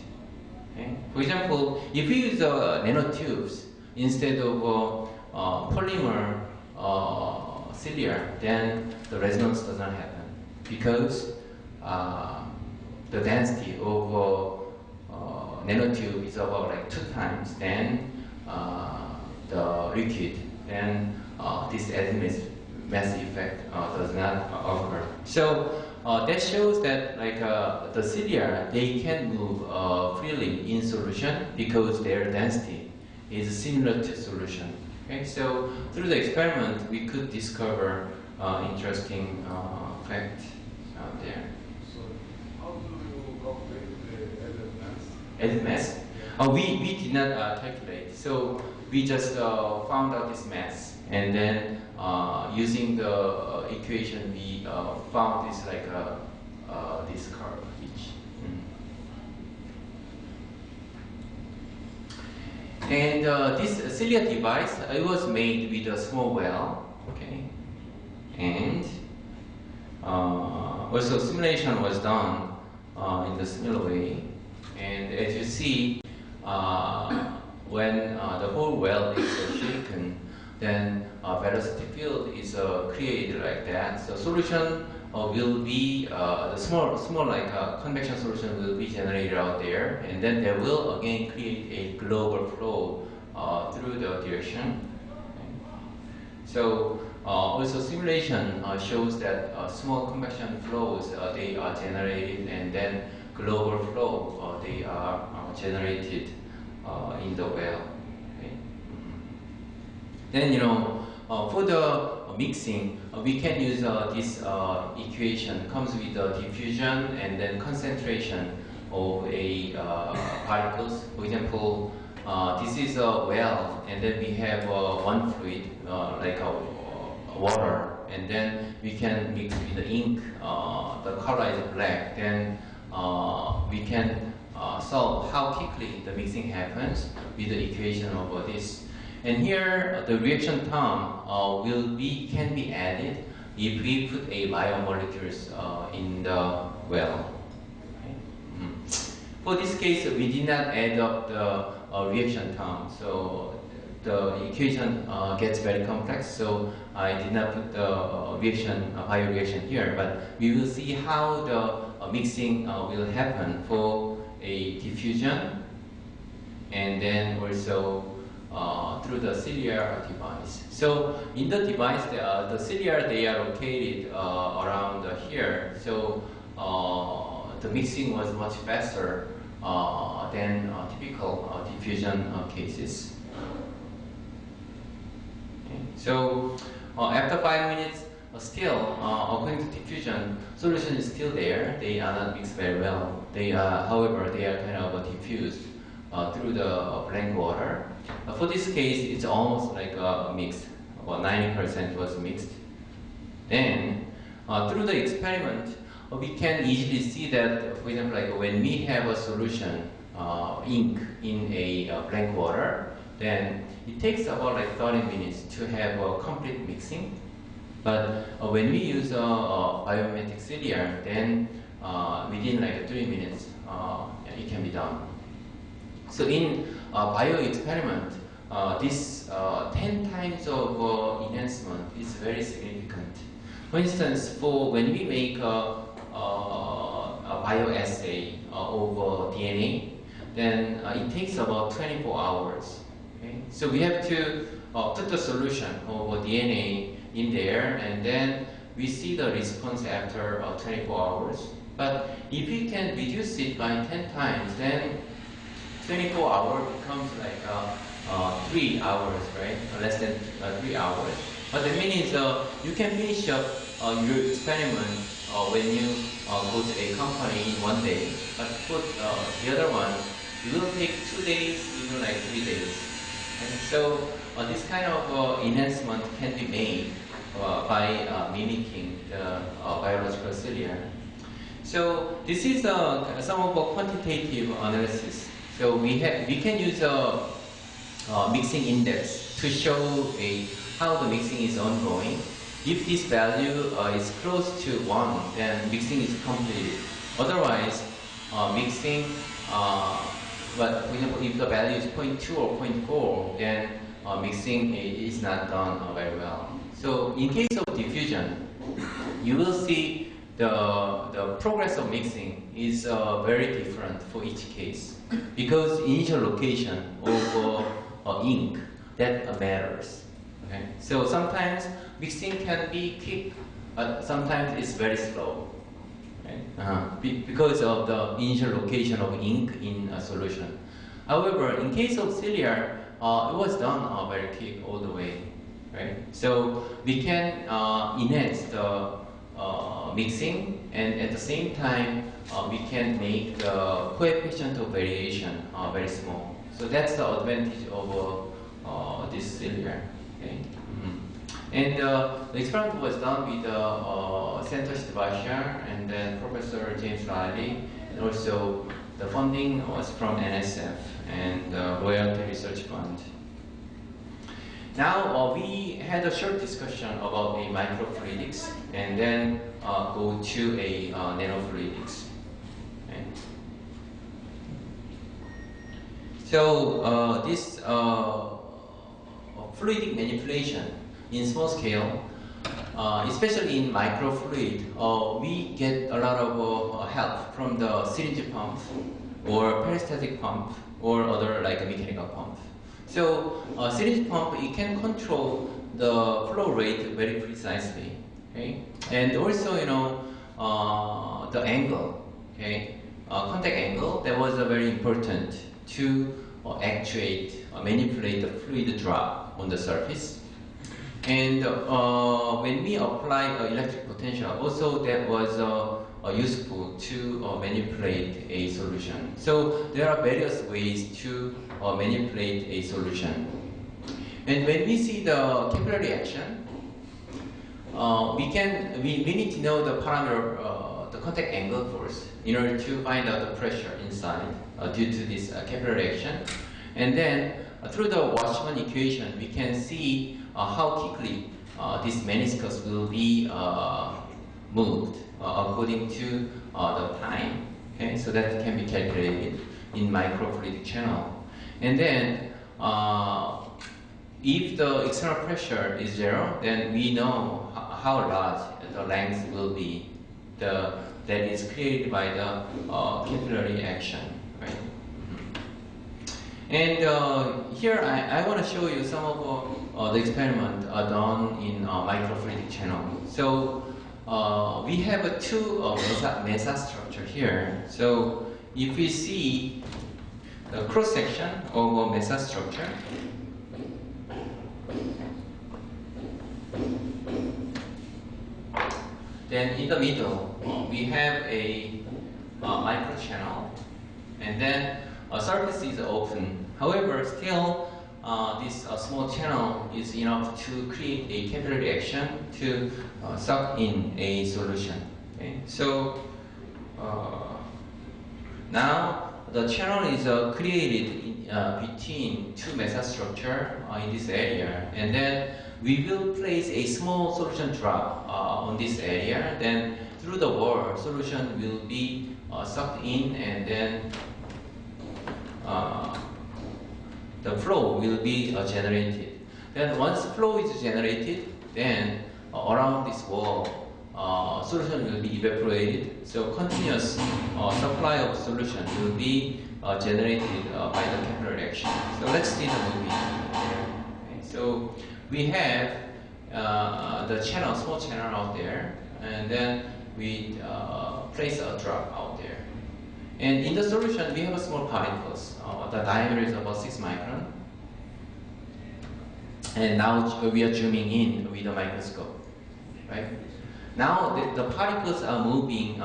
S1: Okay? For example, if you use nanotubes instead of polymer cilia, then the resonance does not happen because the density of nanotube is about 2 times than the liquid. Then this added mass effect does not occur. So that shows that like the cilia, they can move freely in solution because their density is similar to solution. Okay, so through the experiment, we could discover interesting fact there.
S2: So how do you calculate the added mass?
S1: Added mass? We did not calculate. So we just found out this mass, and then using the equation, we found this like this curve each. And this cilia device, it was made with a small well, okay, and also simulation was done in the similar way. And as you see, when the whole well is shaken, then velocity field is created like that. So solution will be the small like convection solution will be generated out there, and then they will again create a global flow through the direction. So also simulation shows that small convection flows they are generated, and then global flow they are generated in the well. Okay? Then for the mixing, we can use this equation comes with the diffusion and then concentration of a particles. For example, this is a well, and then we have one fluid like water, and then we can mix with the ink. The color is black. Then we can solve how quickly the mixing happens with the equation of this. And here, the reaction term can be added if we put a biomolecules in the well. Okay. For this case, we did not add up the reaction term, so the equation gets very complex. So I did not put the bioreaction here, but we will see how the mixing will happen for a diffusion, and then also through the cilia device. So in the device, the cilia, they are located around here. So the mixing was much faster than typical diffusion cases. Okay. So after 5 minutes, still, according to diffusion, solution is still there. They are not mixed very well. They are, however, they are kind of diffused through the blank water. For this case, it's almost like mixed. Well, 90% was mixed. Then, through the experiment, we can easily see that, for example, like when we have a solution, ink in a blank water, then it takes about like 30 minutes to have a complete mixing. But when we use biomimetic cilia, then within like 3 minutes, it can be done. So in bio experiment, this 10 times of enhancement is very significant. For instance, for when we make a bioassay over DNA, then it takes about 24 hours. Okay? So we have to put the solution over DNA in there, and then we see the response after 24 hours. But if we can reduce it by 10 times, then 24 hours becomes like 3 hours, right? Less than 3 hours. But the meaning is you can finish up your experiment when you go to a company in 1 day. But for the other one, it will take 2 days, even like 3 days. And so this kind of enhancement can be made by mimicking the biological cilia. So this is some of a quantitative analysis. So we can use a mixing index to show how the mixing is ongoing. If this value is close to 1, then mixing is completed. Otherwise, mixing, but for example, if the value is 0.2 or 0.4, then mixing is not done very well. So in case of diffusion, you will see the progress of mixing is very different for each case, because initial location of ink, that matters. Okay? So sometimes mixing can be quick, but sometimes it's very slow. because of the initial location of ink in a solution. However, in case of ciliar, it was done very quick all the way, right? So we can enhance the mixing, and at the same time, we can make the coefficient of variation very small. So that's the advantage of this ciliar. Okay? And the experiment was done with Centro and then Professor James Riley, and also the funding was from NSF and Royalty Research Fund. Now we had a short discussion about a microfluidics, and then go to a nanofluidics. Okay. So this fluidic manipulation in small scale, especially in microfluid, we get a lot of help from the syringe pump or peristaltic pump or other like a mechanical pump. So syringe pump, it can control the flow rate very precisely, okay? And also, you know, the angle, okay? Contact angle, that was very important to actuate, manipulate the fluid drop on the surface. And when we apply electric potential, also that was useful to manipulate a solution. So there are various ways to manipulate a solution. And when we see the capillary action, we need to know the parameter, the contact angle first, in order to find out the pressure inside due to this capillary action. And then through the Watchman equation, we can see how quickly this meniscus will be moved according to the time. Okay, so that can be calculated in microfluidic channel. And then, if the external pressure is 0, then we know how large the length will be that is created by the capillary action. Right? And here I want to show you some of the experiment done in microfluidic channel. So we have two mesa structure here. So if we see the cross section of a mesa structure, then in the middle we have a microchannel, and then a surface is open. However, still this small channel is enough to create a capillary action to suck in a solution. Okay? So now the channel is created between two mesa structure in this area, and then we will place a small solution drop on this area. Then through the wall, solution will be sucked in, and then the flow will be generated. Then once flow is generated, then around this wall, solution will be evaporated. So continuous supply of solution will be generated by the capillary action. So let's see the movie. Okay, so we have the channel, small channel out there, and then we place a drop out there. And in the solution, we have a small particles. The diameter is about 6 micron. And now we are zooming in with a microscope, right? Now the particles are moving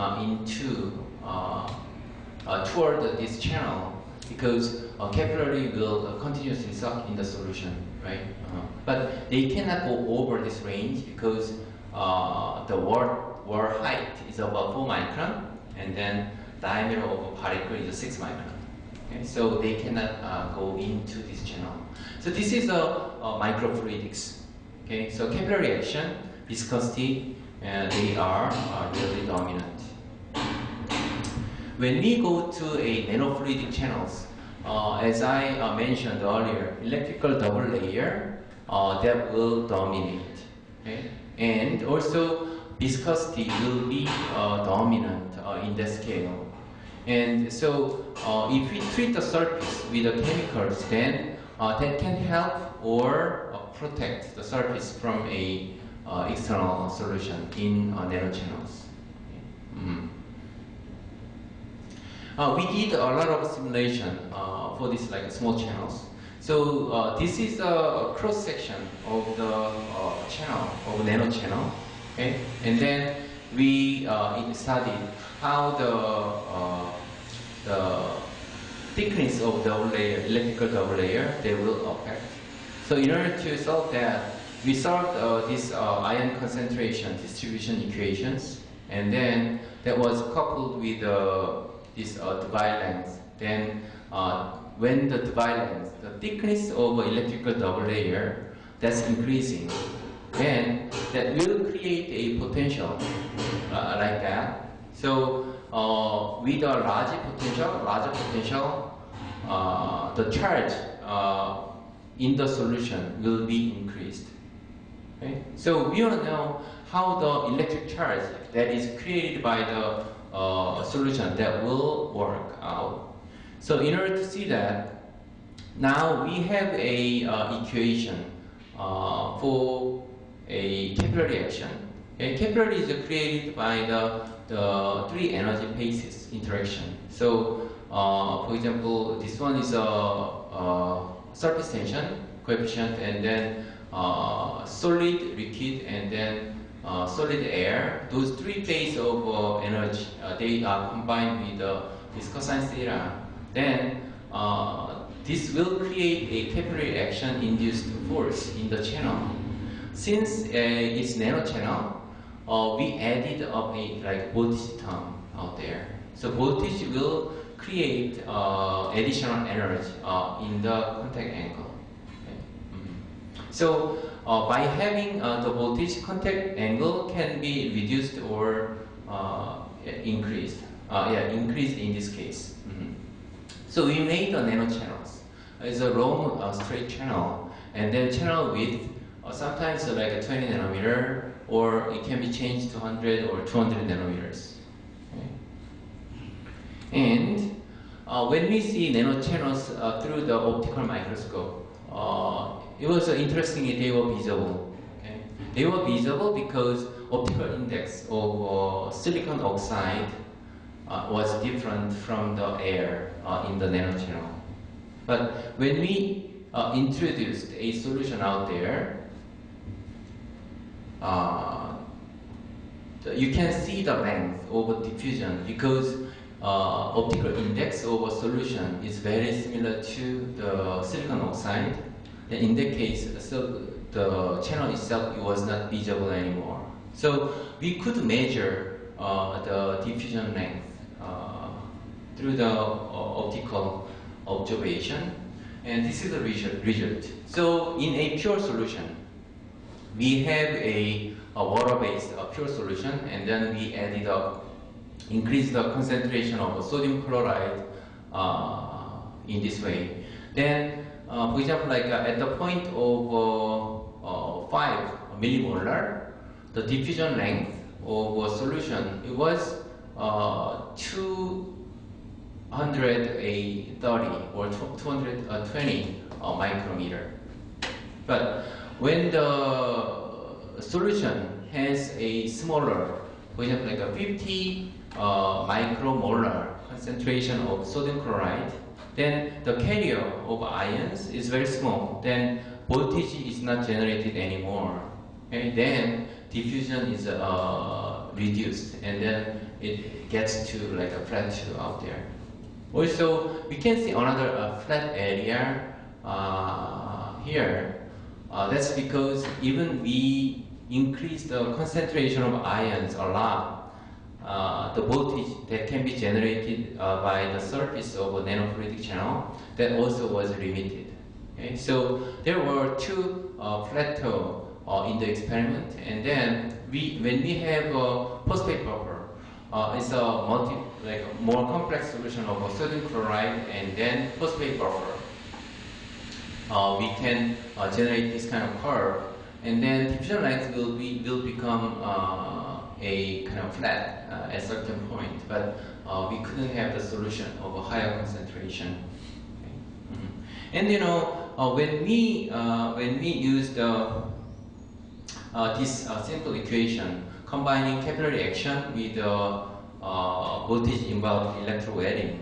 S1: toward this channel, because capillary will continuously suck in the solution, right? But they cannot go over this range because the wall height is about 4 micron, and then diameter of a particle is 6 micron. Okay? So they cannot go into this channel. So this is a microfluidics. Okay? So capillary action, viscosity, they are really dominant. When we go to a nanofluidic channels, as I mentioned earlier, electrical double layer that will dominate. Okay? And also viscosity will be dominant in the scale. And so if we treat the surface with the chemicals, then that can help or protect the surface from a external solution in nanochannels. We did a lot of simulation for these like small channels. So this is a cross section of the channel, of nano channel, okay? And then we studied how the thickness of double layer, electrical double layer, they will affect. So in order to solve that, we solved this ion concentration distribution equations, and then that was coupled with this divide length. Then when the divide length, the thickness of electrical double layer, that's increasing, then that will create a potential like that. So with a larger potential, the charge in the solution will be increased. Okay? So we want to know how the electric charge that is created by the solution that will work out. So in order to see that, now we have a equation for a capillary action. Okay? Capillary is created by the three energy phases interaction. So for example, this one is a surface tension coefficient, and then solid, liquid, and then solid air. Those three phases of energy, they are combined with this cosine theta. Then this will create a capillary action induced force in the channel. Since it's nano channel, we added up a like voltage term out there. So voltage will create additional energy in the contact angle. So by having the voltage, contact angle can be reduced or increased. Increased in this case. So we made the nano channels. It's a long straight channel, and then channel width sometimes like 20 nanometer, or it can be changed to 100 or 200 nanometers. Okay. And when we see nano channels through the optical microscope, it was interesting. They were visible. Okay? They were visible because optical index of silicon oxide was different from the air in the nano channel. But when we introduced a solution out there, you can see the length of diffusion because optical index of a solution is very similar to the silicon oxide. In that case, so the channel itself, it was not visible anymore. So we could measure the diffusion length through the optical observation, and this is the result. So in a pure solution, we have a water-based pure solution, and then we added up, increased the concentration of sodium chloride in this way. Then, for example, like at the point of 5 millimolar, the diffusion length of a solution, it was 230 or 220 micrometer. But when the solution has a smaller, for example, like a 50 micromolar concentration of sodium chloride, then the carrier of ions is very small. Then voltage is not generated anymore. Okay? Then diffusion is reduced, and then it gets to like a plateau out there. Also, we can see another flat area here. That's because even we increase the concentration of ions a lot, the voltage that can be generated by the surface of a nanofluidic channel, that also was limited. Okay? So there were two plateaus in the experiment, and then when we have a phosphate buffer, it's a more complex solution of a sodium chloride and then phosphate buffer. We can generate this kind of curve, and then diffusion length will become a kind of flat at a certain point, but we couldn't have the solution of a higher concentration. Okay. And you know, when we used this simple equation combining capillary action with voltage involved electrowetting,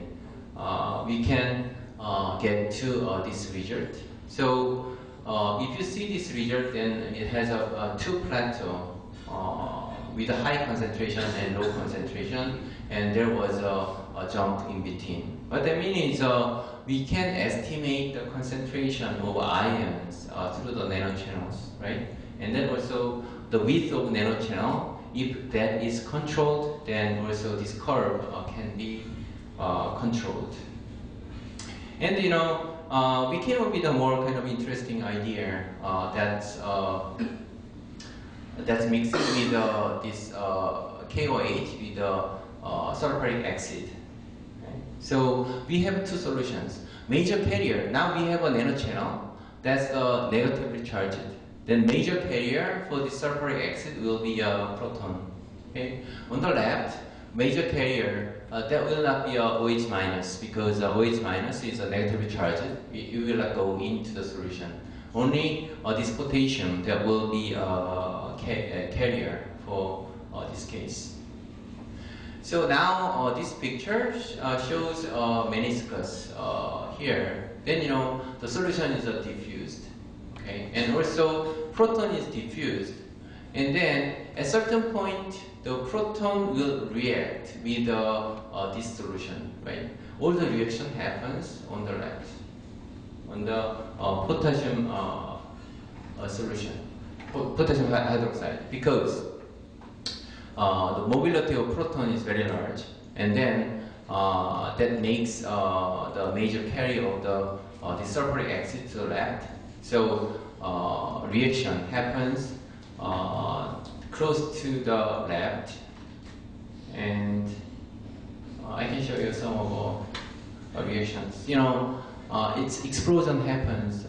S1: we can get to this result. So if you see this result, then it has a two plateau with a high concentration and low concentration, and there was a jump in between. What that means is we can estimate the concentration of ions through the nanochannels, right? And then also the width of nanochannel. If that is controlled, then also this curve can be controlled. And we came up with a more kind of interesting idea that's mixing with this KOH with sulfuric acid. Okay? So we have two solutions. Major carrier, now we have a nanochannel that's negatively charged. Then major carrier for the sulfuric acid will be a proton. Okay? On the left, major carrier, that will not be a OH minus because OH minus is negatively charged. It will not go into the solution. Only this potassium that will be a carrier for this case. So now this picture shows meniscus here. Then the solution is diffused. Okay? And also proton is diffused. And then at a certain point, the proton will react with this solution, right? All the reaction happens on the left, on the potassium solution, potassium hydroxide, because the mobility of proton is very large, and then that makes the major carrier of the sulfuric acid to the left. So reaction happens close to the left, and I can show you some of reactions. Its explosion happens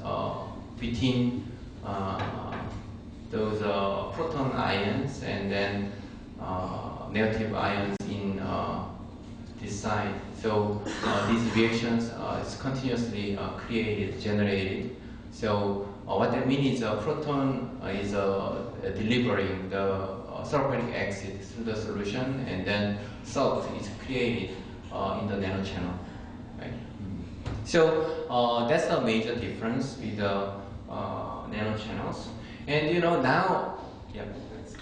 S1: between those proton ions and then negative ions in this side. So these reactions is continuously generated. So what that means is a proton is delivering the sulfuric acid through the solution, and then salt is created in the nanochannel. Right? So that's the major difference with the nanochannels. And now, yeah.
S2: It's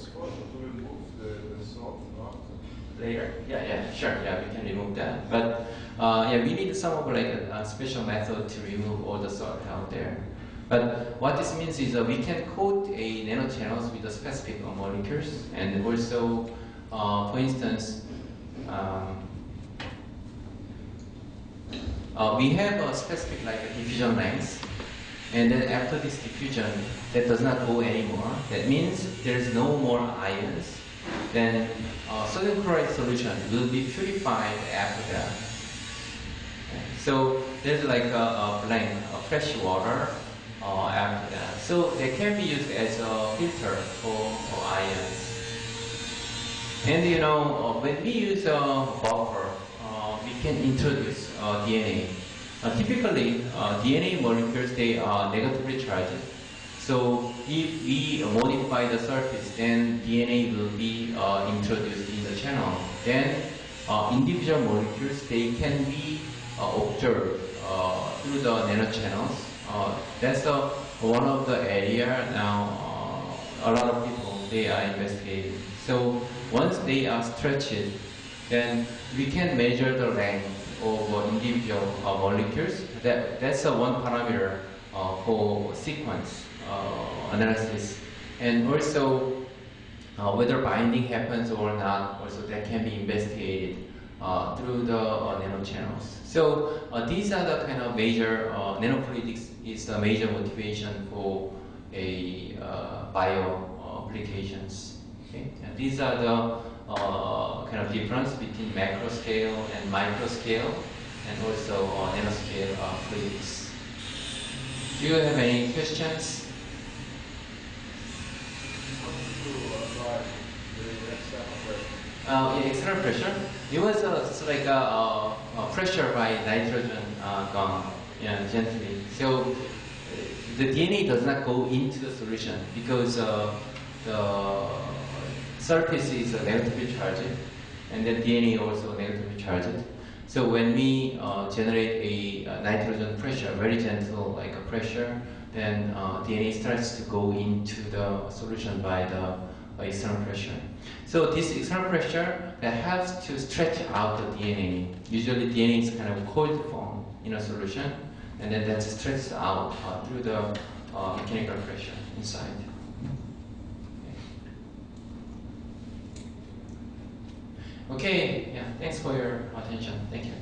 S2: possible to remove the salt
S1: later. Yeah, sure. Yeah, we can remove that. But yeah, we need some of a special method to remove all the salt out there. But what this means is we can coat a nanochannels with the specific molecules, and also, for instance, we have a specific diffusion length, and then after this diffusion, that does not go anymore. That means there is no more ions. Then sodium chloride solution will be purified after that. Okay. So there's a blank, fresh water after that. So they can be used as a filter for ions. And when we use a buffer, we can introduce DNA. Typically, DNA molecules, they are negatively charged. So if we modify the surface, then DNA will be introduced in the channel. Then individual molecules, they can be observed through the nanochannels. That's one of the area now a lot of people, they are investigating. So once they are stretched, then we can measure the length of individual molecules. That's one parameter for sequence analysis. And also whether binding happens or not, also that can be investigated through the nanochannels. So these are the kind of major, nanofluidics is the major motivation for a bio applications. Okay? And these are the kind of difference between macro scale and micro scale, and also nanoscale fluidics. Do you have any questions? External pressure. It was like a pressure by nitrogen gone, gently. So the DNA does not go into the solution because the surface is negatively charged. and then DNA also negatively charged. So when we generate a nitrogen pressure, very gentle like a pressure, then DNA starts to go into the solution by the external pressure. So this external pressure that helps to stretch out the DNA. Usually DNA is kind of cold form in a solution, and then that's stretched out through the mechanical pressure inside. Okay, yeah, thanks for your attention. Thank you.